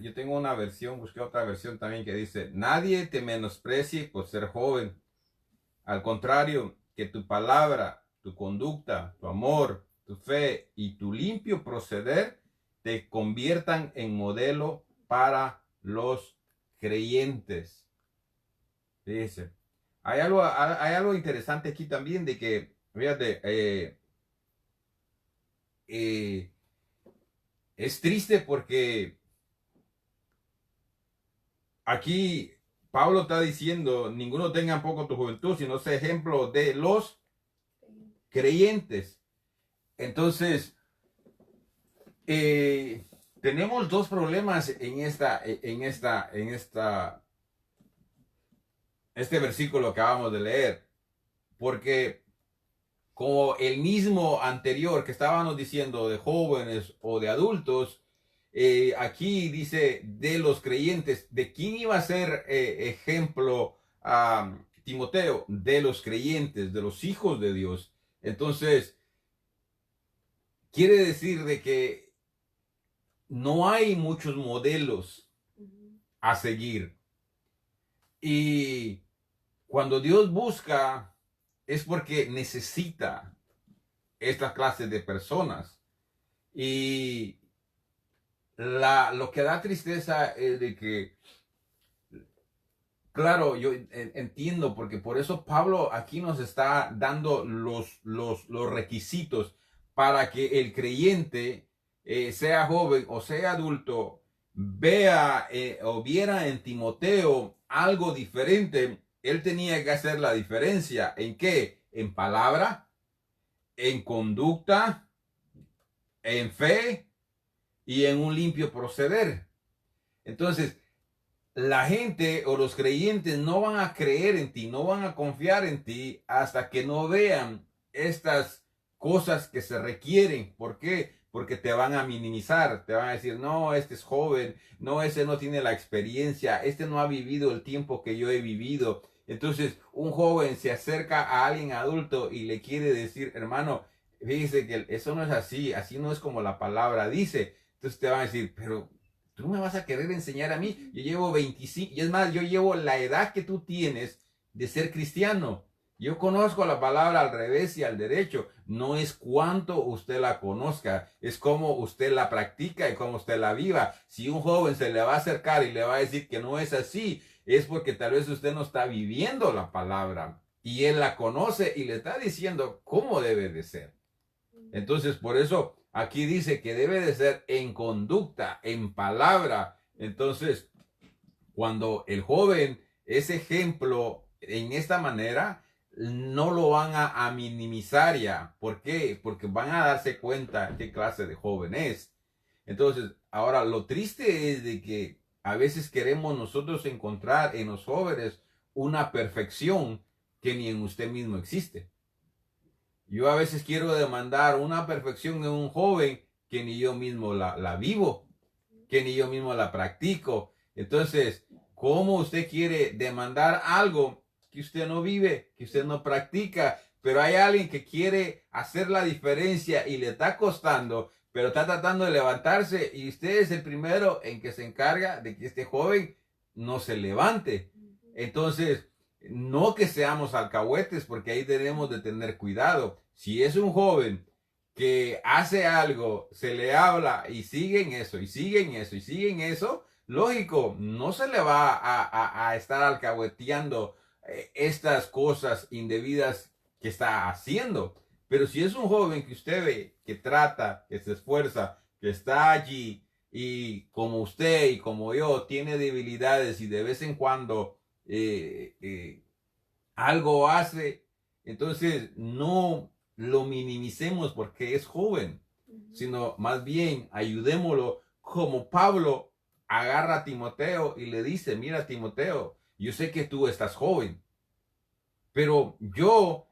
yo tengo una versión, busqué otra versión también que dice, nadie te menosprecie por ser joven. Al contrario, que tu palabra, tu conducta, tu amor, tu fe y tu limpio proceder te conviertan en modelo para los creyentes. Dice, hay algo interesante aquí también de que, fíjate, es triste porque aquí Pablo está diciendo, ninguno tenga en poco tu juventud, sino sea ejemplo de los creyentes. Entonces, tenemos dos problemas en este versículo que acabamos de leer, porque como el mismo anterior que estábamos diciendo de jóvenes o de adultos, aquí dice de los creyentes. ¿De quién iba a ser ejemplo a Timoteo? De los creyentes, de los hijos de Dios. Entonces, quiere decir de que no hay muchos modelos a seguir. Y cuando Dios busca, es porque necesita esta clase de personas. Y lo que da tristeza es de que, claro, yo entiendo, porque por eso Pablo aquí nos está dando los requisitos para que el creyente, sea joven o sea adulto, vea o viera en Timoteo algo diferente. Él tenía que hacer la diferencia. ¿En qué? En palabra, en conducta, en fe y en un limpio proceder. Entonces, la gente o los creyentes no van a creer en ti, no van a confiar en ti hasta que no vean estas cosas que se requieren. ¿Por qué? Porque te van a minimizar, te van a decir, no, este es joven, no, ese no tiene la experiencia, este no ha vivido el tiempo que yo he vivido. Entonces, un joven se acerca a alguien adulto y le quiere decir, hermano, fíjese que eso no es así, así no es como la palabra dice. Entonces te van a decir, pero tú me vas a querer enseñar a mí. Yo llevo 25, y es más, yo llevo la edad que tú tienes de ser cristiano. Yo conozco la palabra al revés y al derecho. No es cuánto usted la conozca, es cómo usted la practica y cómo usted la viva. Si un joven se le va a acercar y le va a decir que no es así, es porque tal vez usted no está viviendo la palabra y él la conoce y le está diciendo cómo debe de ser. Entonces, por eso aquí dice que debe de ser en conducta, en palabra. Entonces, cuando el joven es ejemplo en esta manera, no lo van a minimizar ya. ¿Por qué? Porque van a darse cuenta qué clase de joven es. Entonces, ahora lo triste es de que a veces queremos nosotros encontrar en los jóvenes una perfección que ni en usted mismo existe. Yo a veces quiero demandar una perfección en un joven que ni yo mismo la vivo, que ni yo mismo la practico. Entonces, ¿cómo usted quiere demandar algo que usted no vive, que usted no practica? Pero hay alguien que quiere hacer la diferencia y le está costando, pero está tratando de levantarse y usted es el primero en que se encarga de que este joven no se levante. Entonces, no que seamos alcahuetes, porque ahí tenemos de tener cuidado. Si es un joven que hace algo, se le habla y siguen eso, y siguen eso, y siguen eso, lógico, no se le va a estar alcahueteando estas cosas indebidas que está haciendo. Pero si es un joven que usted ve, que trata, que se esfuerza, que está allí, y como usted y como yo tiene debilidades y de vez en cuando algo hace, entonces no lo minimicemos porque es joven, sino más bien ayudémoslo como Pablo agarra a Timoteo y le dice, mira Timoteo, yo sé que tú estás joven, pero yo,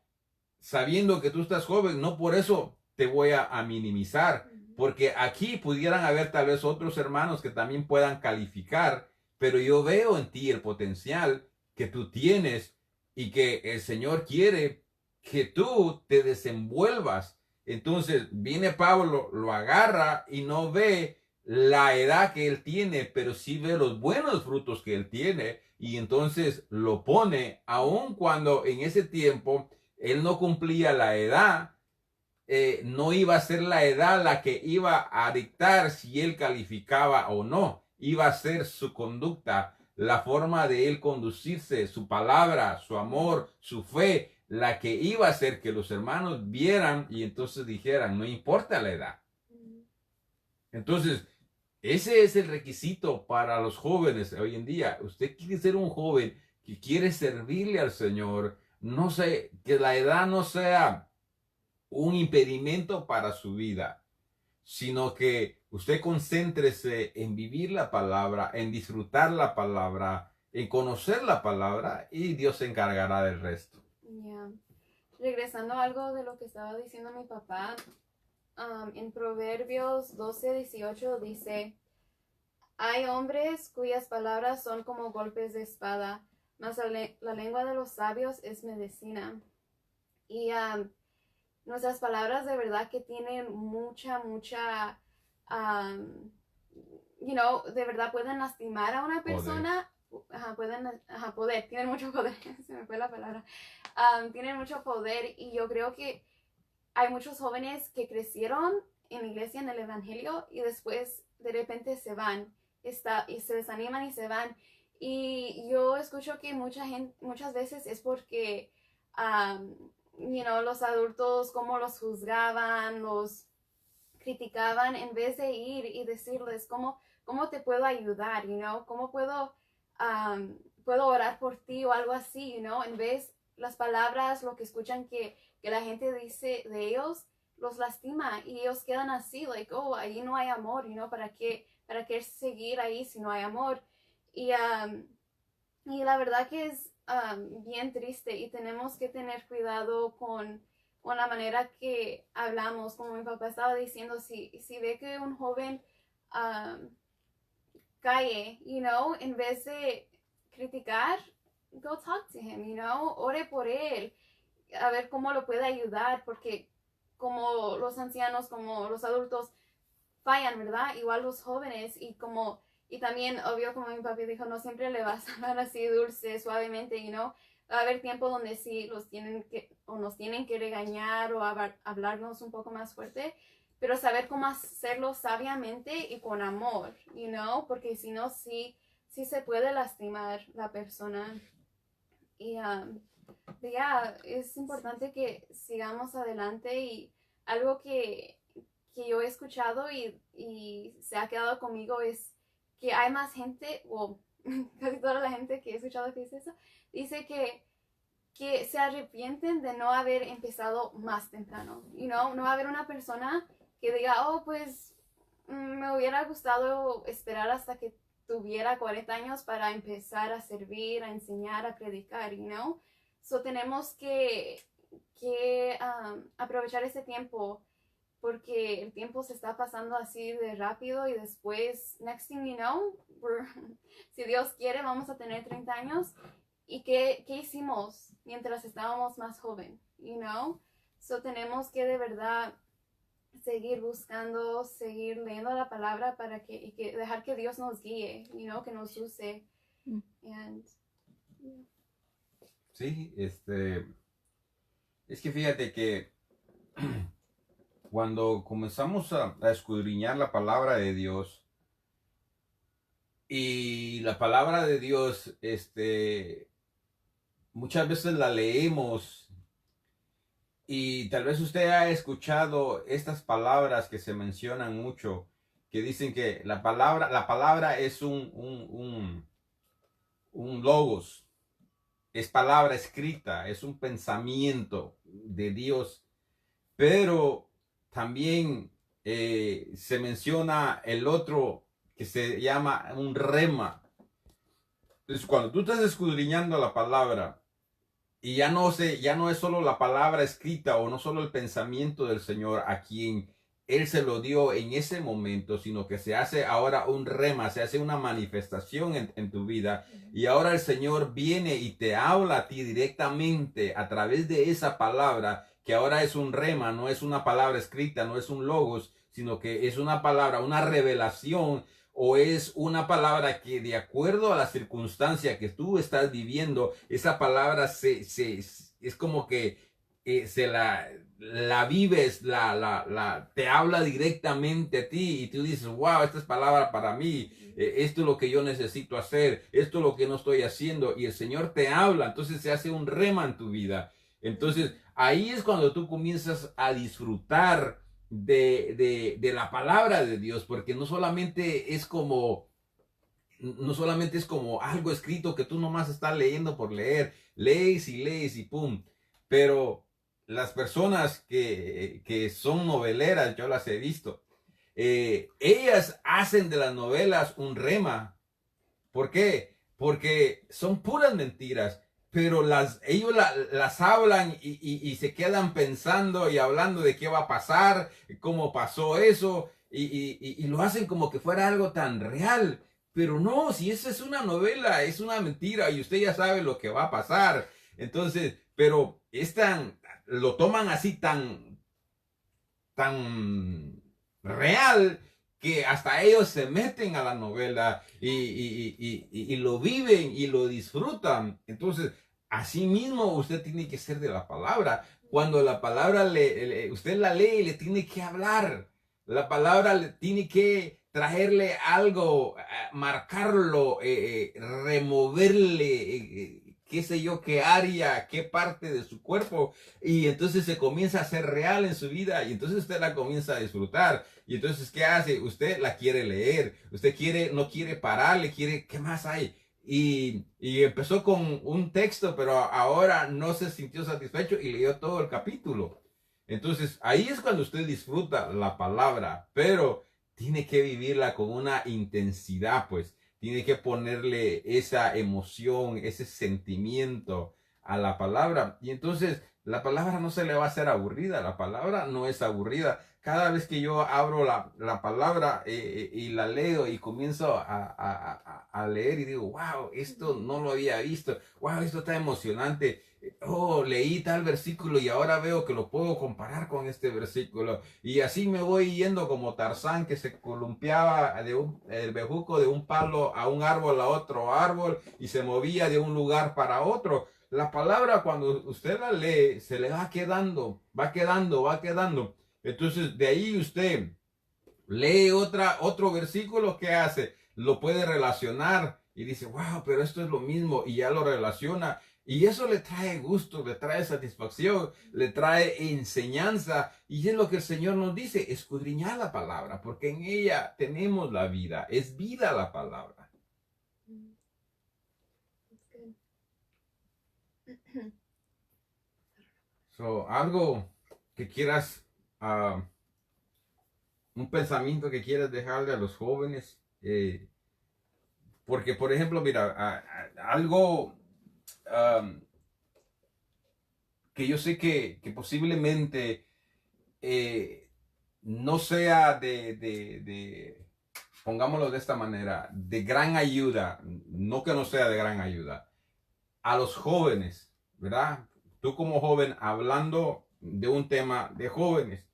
sabiendo que tú estás joven, no por eso te voy a minimizar, porque aquí pudieran haber tal vez otros hermanos que también puedan calificar, pero yo veo en ti el potencial que tú tienes y que el Señor quiere que tú te desenvuelvas. Entonces viene Pablo, lo agarra y no ve la edad que él tiene, pero sí ve los buenos frutos que él tiene y entonces lo pone, aun cuando en ese tiempo él no cumplía la edad, no iba a ser la edad la que iba a dictar si él calificaba o no, iba a ser su conducta, la forma de él conducirse, su palabra, su amor, su fe, la que iba a hacer que los hermanos vieran y entonces dijeran, no importa la edad. Entonces, ese es el requisito para los jóvenes hoy en día. Usted quiere ser un joven que quiere servirle al Señor, no sé, que la edad no sea un impedimento para su vida, sino que usted concéntrese en vivir la palabra, en disfrutar la palabra, en conocer la palabra y Dios se encargará del resto. Yeah. Regresando a algo de lo que estaba diciendo mi papá, en Proverbios 12:18 dice, hay hombres cuyas palabras son como golpes de espada, mas la lengua de los sabios es medicina. Y nuestras palabras de verdad que tienen mucha, de verdad pueden lastimar a una persona. Tienen mucho poder, se me fue la palabra. Tienen mucho poder y yo creo que hay muchos jóvenes que crecieron en la iglesia, en el evangelio y después de repente se van y se desaniman y se van. Y yo escucho que muchas veces es porque los adultos, cómo los juzgaban, los criticaban, en vez de ir y decirles cómo te puedo ayudar, cómo puedo orar por ti o algo así, en vez las palabras, lo que escuchan que la gente dice de ellos, los lastima y ellos quedan así, like, oh, ahí no hay amor, ¿para qué seguir ahí si no hay amor? Y la verdad que es bien triste y tenemos que tener cuidado con la manera que hablamos. Como mi papá estaba diciendo, si ve que un joven cae, en vez de criticar, go talk to him, ore por él, a ver cómo lo puede ayudar, porque como los ancianos, como los adultos fallan, ¿verdad? Igual los jóvenes y también, obvio, como mi papi dijo, no siempre le vas a hablar así dulce, suavemente, va a haber tiempo donde sí nos tienen que regañar o hablarnos un poco más fuerte, pero saber cómo hacerlo sabiamente y con amor, porque si no, sí se puede lastimar la persona. Y es importante que sigamos adelante y algo que yo he escuchado y se ha quedado conmigo es que hay más gente, o casi toda la gente que he escuchado que dice eso, dice que se arrepienten de no haber empezado más temprano. No va a haber una persona que diga, oh, pues me hubiera gustado esperar hasta que tuviera 40 años para empezar a servir, a enseñar, a predicar, So tenemos que aprovechar ese tiempo porque el tiempo se está pasando así de rápido y después, next thing you know, si Dios quiere, vamos a tener 30 años. ¿Y qué hicimos mientras estábamos más jóvenes? So tenemos que de verdad seguir buscando, seguir leyendo la palabra y dejar que Dios nos guíe, que nos use. And, yeah. Sí, es que fíjate que cuando comenzamos a escudriñar la palabra de Dios, y la palabra de Dios, muchas veces la leemos y tal vez usted ha escuchado estas palabras que se mencionan mucho, que dicen que la palabra es un logos, es palabra escrita, es un pensamiento de Dios, pero también se menciona el otro que se llama un rema. Entonces, cuando tú estás escudriñando la palabra y ya no es solo la palabra escrita o no solo el pensamiento del Señor a quien Él se lo dio en ese momento, sino que se hace ahora un rema, se hace una manifestación en tu vida. Y ahora el Señor viene y te habla a ti directamente a través de esa palabra, que ahora es un rema, no es una palabra escrita, no es un logos, sino que es una palabra, una revelación, o es una palabra que de acuerdo a la circunstancia que tú estás viviendo, esa palabra es como que la vives, te habla directamente a ti y tú dices, wow, esta es palabra para mí, esto es lo que yo necesito hacer, esto es lo que no estoy haciendo, y el Señor te habla, entonces se hace un rema en tu vida. Entonces ahí es cuando tú comienzas a disfrutar de la palabra de Dios, porque no solamente es como algo escrito que tú nomás estás leyendo por leer, lees y pum, pero las personas que son noveleras, yo las he visto, ellas hacen de las novelas un rema. ¿Por qué? Porque son puras mentiras, pero ellos las hablan y se quedan pensando y hablando de qué va a pasar, cómo pasó eso, y lo hacen como que fuera algo tan real. Pero no, si esa es una novela, es una mentira y usted ya sabe lo que va a pasar. Entonces, pero lo toman así tan real que hasta ellos se meten a la novela y lo viven y lo disfrutan. Entonces, así mismo usted tiene que ser de la palabra. Cuando la palabra usted la lee, le tiene que hablar. La palabra le tiene que traerle algo, marcarlo, removerle, qué sé yo, qué área, qué parte de su cuerpo, y entonces se comienza a hacer real en su vida, y entonces usted la comienza a disfrutar, y entonces, ¿qué hace? Usted la quiere leer, no quiere parar, ¿qué más hay? Y empezó con un texto, pero ahora no se sintió satisfecho y leyó todo el capítulo. Entonces, ahí es cuando usted disfruta la palabra, pero tiene que vivirla con una intensidad, pues. Tiene que ponerle esa emoción, ese sentimiento a la palabra. Y entonces la palabra no se le va a hacer aburrida. La palabra no es aburrida. Cada vez que yo abro la palabra y la leo y comienzo a a leer y digo, wow, esto no lo había visto, wow, esto está emocionante. Oh, leí tal versículo y ahora veo que lo puedo comparar con este versículo. Y así me voy yendo como Tarzán que se columpiaba el bejuco de un palo a un árbol a otro árbol y se movía de un lugar para otro. La palabra cuando usted la lee se le va quedando, va quedando, va quedando. Entonces de ahí usted lee otro versículo que hace, lo puede relacionar y dice, wow, pero esto es lo mismo y ya lo relaciona. Y eso le trae gusto, le trae satisfacción, le trae enseñanza. Y es lo que el Señor nos dice, escudriñar la palabra, porque en ella tenemos la vida. Es vida la palabra. So, algo que quieras, un pensamiento que quieras dejarle a los jóvenes. Porque, por ejemplo, mira, algo que yo sé que posiblemente no sea pongámoslo de esta manera, de gran ayuda, no que no sea de gran ayuda, a los jóvenes, ¿verdad? Tú como joven hablando de un tema de jóvenes,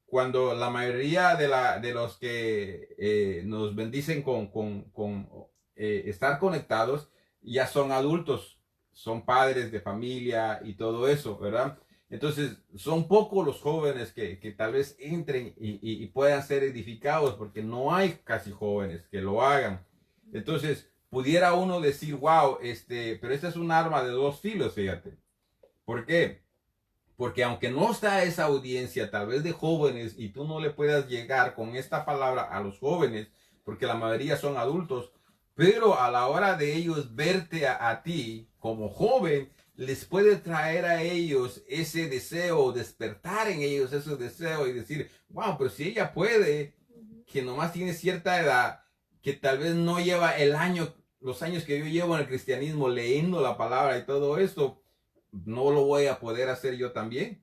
cuando la mayoría de los que nos bendicen con estar conectados ya son adultos, son padres de familia y todo eso, ¿verdad? Entonces, son pocos los jóvenes que tal vez entren y puedan ser edificados porque no hay casi jóvenes que lo hagan. Entonces, pudiera uno decir, wow, pero esta es un arma de dos filos, fíjate. ¿Por qué? Porque aunque no está esa audiencia tal vez de jóvenes y tú no le puedas llegar con esta palabra a los jóvenes, porque la mayoría son adultos, pero a la hora de ellos verte a ti como joven, les puede traer a ellos ese deseo, despertar en ellos ese deseo y decir, wow, pero si ella puede, que nomás tiene cierta edad, que tal vez no lleva los años que yo llevo en el cristianismo leyendo la palabra y todo esto, no lo voy a poder hacer yo también.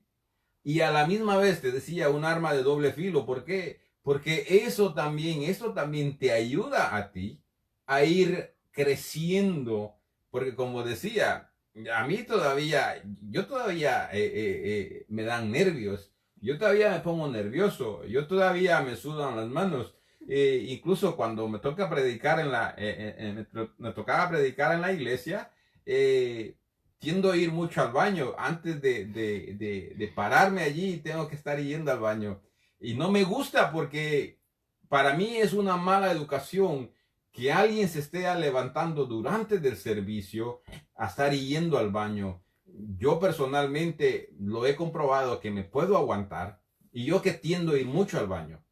Y a la misma vez te decía un arma de doble filo. ¿Por qué? Porque eso también te ayuda a ti a ir creciendo. Porque como decía, a mí todavía, me dan nervios. Yo todavía me pongo nervioso. Yo todavía me sudan las manos. Incluso cuando me toca predicar me tocaba predicar en la iglesia, tiendo a ir mucho al baño. Antes de pararme allí, tengo que estar yendo al baño. Y no me gusta porque para mí es una mala educación que alguien se esté levantando durante el servicio a estar yendo al baño. Yo personalmente lo he comprobado que me puedo aguantar y yo que tiendo a ir mucho al baño.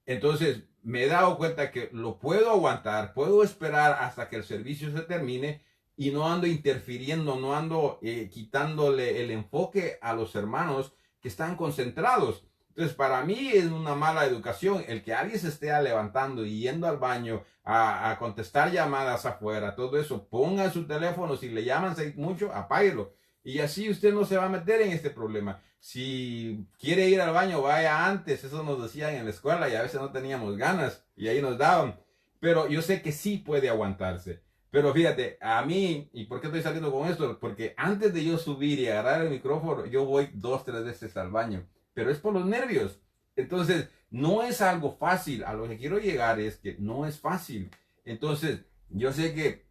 Entonces me he dado cuenta que lo puedo aguantar, puedo esperar hasta que el servicio se termine y no ando interfiriendo, no ando quitándole el enfoque a los hermanos que están concentrados. Entonces, para mí es una mala educación el que alguien se esté levantando y yendo al baño a contestar llamadas afuera, todo eso. Ponga su teléfono, si le llaman mucho, apáguelo. Y así usted no se va a meter en este problema. Si quiere ir al baño, vaya antes. Eso nos decían en la escuela y a veces no teníamos ganas y ahí nos daban. Pero yo sé que sí puede aguantarse. Pero fíjate, a mí, ¿y por qué estoy saliendo con esto? Porque antes de yo subir y agarrar el micrófono, yo voy 2, 3 veces al baño. Pero es por los nervios. Entonces, no es algo fácil. A lo que quiero llegar es que no es fácil. Entonces, yo sé que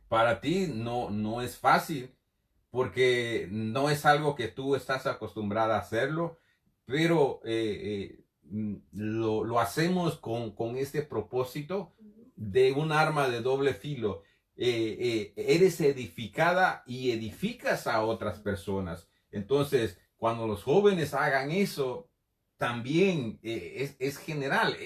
para ti no es fácil porque no es algo que tú estás acostumbrada a hacerlo, pero lo hacemos con este propósito de un arma de doble filo. Eres edificada y edificas a otras personas. Entonces, cuando los jóvenes hagan eso, también es general.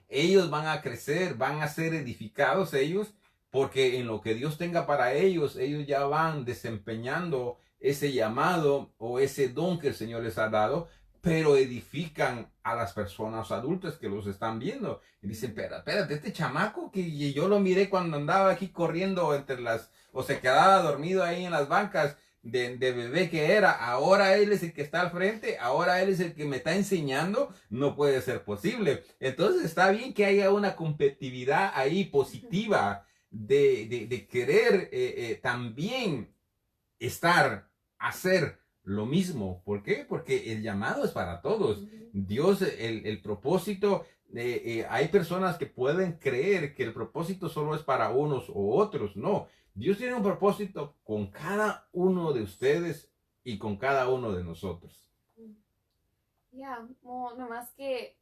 Ellos van a crecer, van a ser edificados ellos, porque en lo que Dios tenga para ellos, ellos ya van desempeñando ese llamado o ese don que el Señor les ha dado, pero edifican a las personas adultas que los están viendo. Y dicen, espérate, este chamaco que yo lo miré cuando andaba aquí corriendo o se quedaba dormido ahí en las bancas, de bebé que era, ahora él es el que está al frente, ahora él es el que me está enseñando, no puede ser posible. Entonces está bien que haya una competitividad ahí positiva de querer también estar, hacer lo mismo. ¿Por qué? Porque el llamado es para todos. Dios, el propósito, hay personas que pueden creer que el propósito solo es para unos o otros. No, Dios tiene un propósito con cada uno de ustedes y con cada uno de nosotros. Ya, nomás que,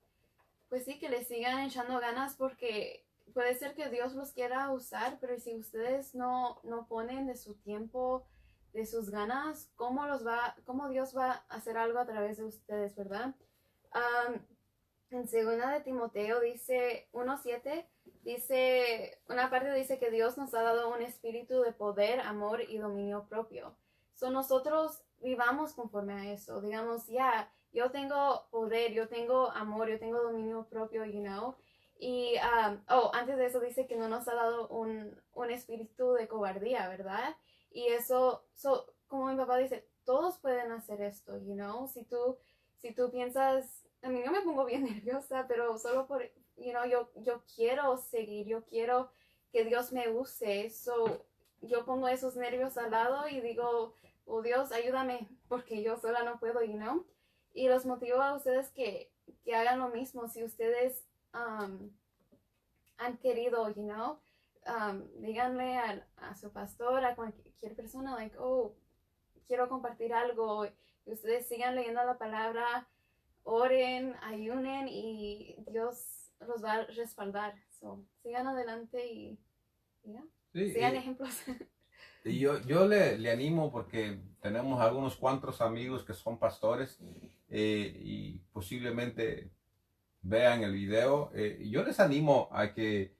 pues sí, que le sigan echando ganas porque puede ser que Dios los quiera usar, pero si ustedes no ponen de su tiempo, de sus ganas, cómo Dios va a hacer algo a través de ustedes, ¿verdad? En segunda de Timoteo dice 1:7, dice, una parte dice que Dios nos ha dado un espíritu de poder, amor y dominio propio. So nosotros vivamos conforme a eso, digamos, ya, yo tengo poder, yo tengo amor, yo tengo dominio propio, you know. Y, antes de eso dice que no nos ha dado un espíritu de cobardía, ¿verdad? Y eso, como mi papá dice, todos pueden hacer esto, you know. Si tú piensas, a mí no me pongo bien nerviosa, pero solo por, yo quiero seguir, yo quiero que Dios me use. So, yo pongo esos nervios al lado y digo, oh Dios, ayúdame, porque yo sola no puedo, you know. Y los motivo a ustedes que hagan lo mismo. Si ustedes han querido, you know, díganle a su pastor, a cualquier persona, like, oh, quiero compartir algo. Y ustedes sigan leyendo la palabra, oren, ayunen y Dios los va a respaldar. So, sigan adelante y yeah, Sí, sigan ejemplos. y yo le animo porque tenemos algunos cuantos amigos que son pastores y posiblemente vean el video. Yo les animo a que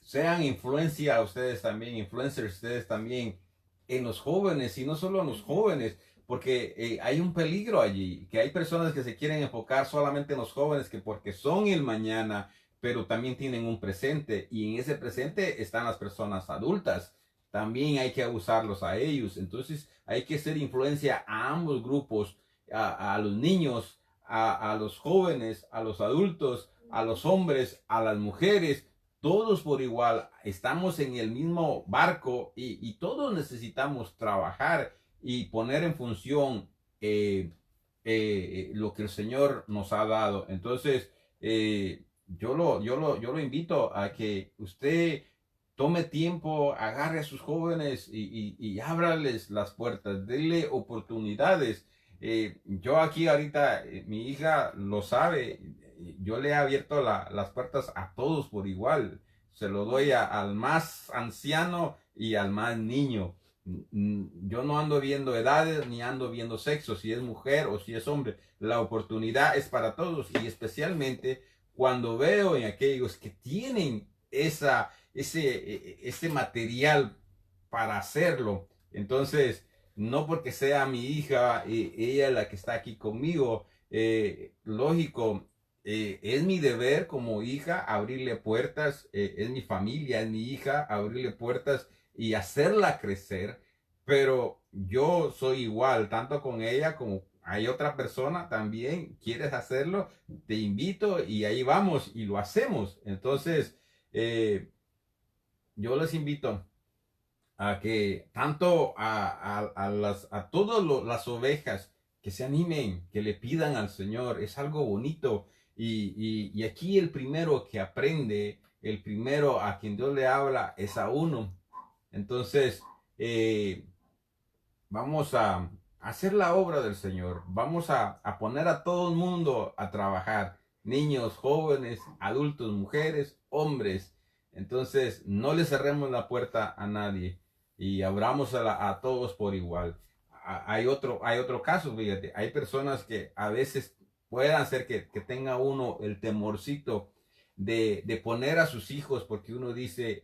sean influencia a ustedes también, influencers ustedes también en los jóvenes y no solo en los jóvenes, porque hay un peligro allí, que hay personas que se quieren enfocar solamente en los jóvenes, que porque son el mañana, pero también tienen un presente y en ese presente están las personas adultas. También hay que usarlos a ellos. Entonces hay que ser influencia a ambos grupos, a los niños, a los jóvenes, a los adultos, a los hombres, a las mujeres, todos por igual. Estamos en el mismo barco y todos necesitamos trabajar y poner en función lo que el Señor nos ha dado. Entonces, yo lo invito a que usted tome tiempo, agarre a sus jóvenes y ábrales las puertas, déle oportunidades. Yo aquí ahorita, mi hija lo sabe, yo le he abierto las puertas a todos por igual. Se lo doy al más anciano y al más niño. Yo no ando viendo edades ni ando viendo sexo, si es mujer o si es hombre. La oportunidad es para todos y especialmente cuando veo en aquellos que tienen ese material para hacerlo. Entonces, no porque sea mi hija, ella la que está aquí conmigo, lógico, es mi deber como hija abrirle puertas, es mi familia, es mi hija, abrirle puertas y hacerla crecer, pero yo soy igual, tanto con ella como hay otra persona también, quieres hacerlo, te invito y ahí vamos y lo hacemos. Entonces, yo les invito a que tanto a todas las ovejas que se animen, que le pidan al Señor, es algo bonito. Y aquí el primero que aprende, el primero a quien Dios le habla es a uno. Entonces, vamos a hacer la obra del Señor, vamos a poner a todo el mundo a trabajar, niños, jóvenes, adultos, mujeres, hombres. Entonces, no le cerremos la puerta a nadie y abramos a todos por igual. Hay otro caso, fíjate, hay personas que a veces pueden hacer que tenga uno el temorcito de poner a sus hijos porque uno dice,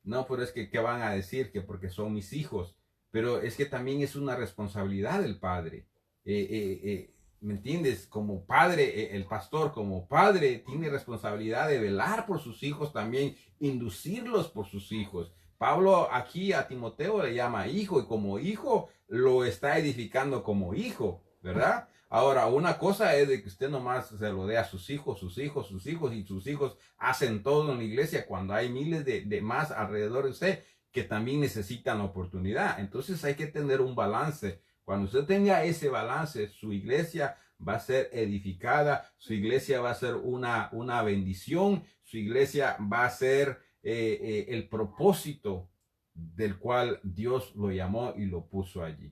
no, pero es que, ¿qué van a decir? Que porque son mis hijos. Pero es que también es una responsabilidad del padre. ¿Me entiendes? Como padre, el pastor como padre tiene responsabilidad de velar por sus hijos también, inducirlos por sus hijos. Pablo aquí a Timoteo le llama hijo y como hijo lo está edificando como hijo, ¿verdad? Ahora, una cosa es de que usted nomás se lo dé a sus hijos, sus hijos, sus hijos, y sus hijos hacen todo en la iglesia cuando hay miles de más alrededor de usted que también necesitan la oportunidad. Entonces hay que tener un balance. Cuando usted tenga ese balance, su iglesia va a ser edificada, su iglesia va a ser una bendición, su iglesia va a ser el propósito del cual Dios lo llamó y lo puso allí.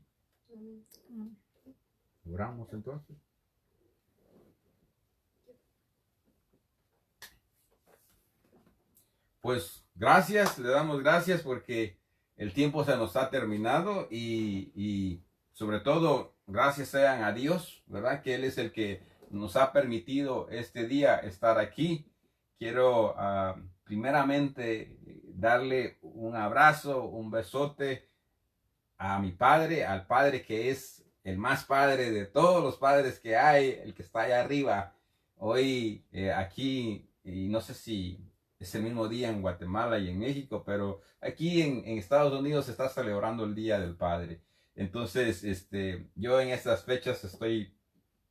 Oramos entonces. Pues gracias, le damos gracias porque el tiempo se nos ha terminado y sobre todo gracias sean a Dios, ¿verdad? Que Él es el que nos ha permitido este día estar aquí. Quiero primeramente darle un abrazo, un besote a mi padre, al padre que es el más padre de todos los padres que hay, el que está allá arriba. Hoy aquí, y no sé si es el mismo día en Guatemala y en México, pero aquí en Estados Unidos se está celebrando el Día del Padre. Entonces, yo en estas fechas estoy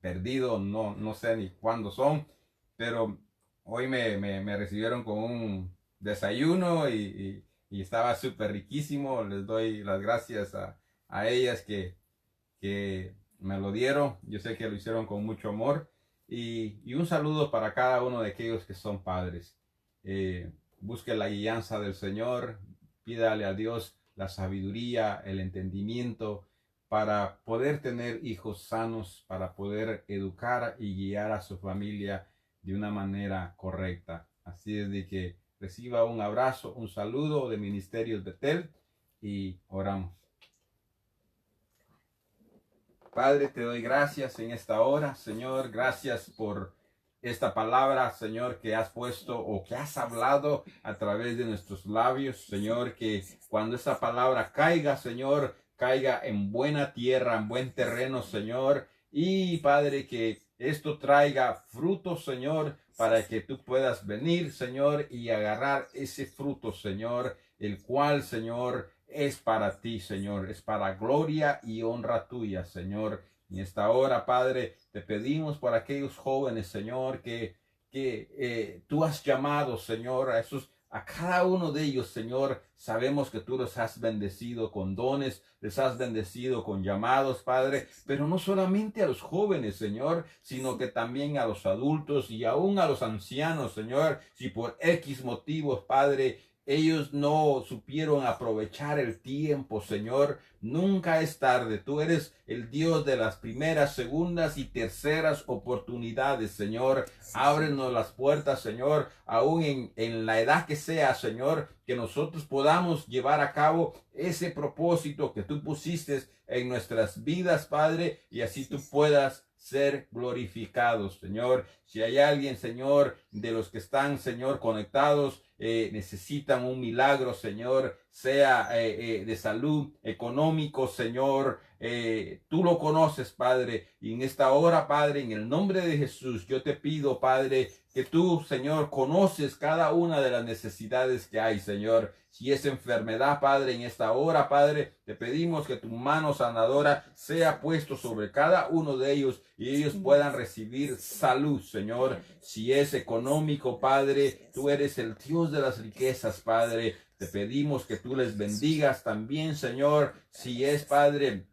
perdido, no sé ni cuándo son, pero hoy me recibieron con un desayuno y estaba súper riquísimo. Les doy las gracias a ellas que me lo dieron. Yo sé que lo hicieron con mucho amor. Y un saludo para cada uno de aquellos que son padres. Busque la guianza del Señor, pídale a Dios la sabiduría, el entendimiento para poder tener hijos sanos, para poder educar y guiar a su familia de una manera correcta. Así es de que reciba un abrazo, un saludo de Ministerios Betel y oramos. Padre, te doy gracias en esta hora, Señor, gracias por esta palabra, Señor, que has puesto o que has hablado a través de nuestros labios, Señor, que cuando esa palabra caiga, Señor, caiga en buena tierra, en buen terreno, Señor, y Padre, que esto traiga fruto, Señor, para que tú puedas venir, Señor, y agarrar ese fruto, Señor, el cual, Señor, es para ti, Señor, es para gloria y honra tuya, Señor. En esta hora, Padre, te pedimos por aquellos jóvenes, Señor, que tú has llamado, Señor, a cada uno de ellos, Señor. Sabemos que tú los has bendecido con dones, les has bendecido con llamados, Padre, pero no solamente a los jóvenes, Señor, sino que también a los adultos y aún a los ancianos, Señor. Si por X motivos, Padre, ellos no supieron aprovechar el tiempo, Señor, nunca es tarde. Tú eres el Dios de las primeras, segundas y terceras oportunidades, Señor. Ábrenos las puertas, Señor, aún en la edad que sea, Señor, que nosotros podamos llevar a cabo ese propósito que tú pusiste en nuestras vidas, Padre, y así tú puedas ser glorificados, Señor. Si hay alguien, Señor, de los que están, Señor, conectados, necesitan un milagro, Señor, sea de salud, económico, Señor, tú lo conoces, Padre, y en esta hora, Padre, en el nombre de Jesús, yo te pido, Padre, que tú, Señor, conoces cada una de las necesidades que hay, Señor. Si es enfermedad, Padre, en esta hora, Padre, te pedimos que tu mano sanadora sea puesto sobre cada uno de ellos y ellos puedan recibir salud, Señor. Si es económico, Padre, tú eres el Dios de las riquezas, Padre. Te pedimos que tú les bendigas también, Señor. Si es, Padre,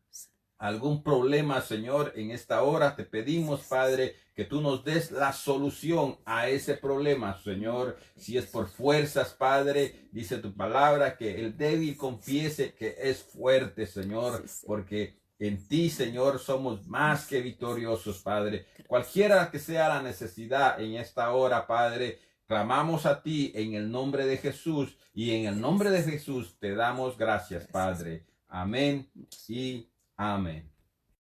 algún problema, Señor, en esta hora te pedimos, Padre, que tú nos des la solución a ese problema, Señor. Si es por fuerzas, Padre, dice tu palabra que el débil confiese que es fuerte, Señor, porque en ti, Señor, somos más que victoriosos, Padre. Cualquiera que sea la necesidad en esta hora, Padre, clamamos a ti en el nombre de Jesús y en el nombre de Jesús te damos gracias, Padre. Amén y amén.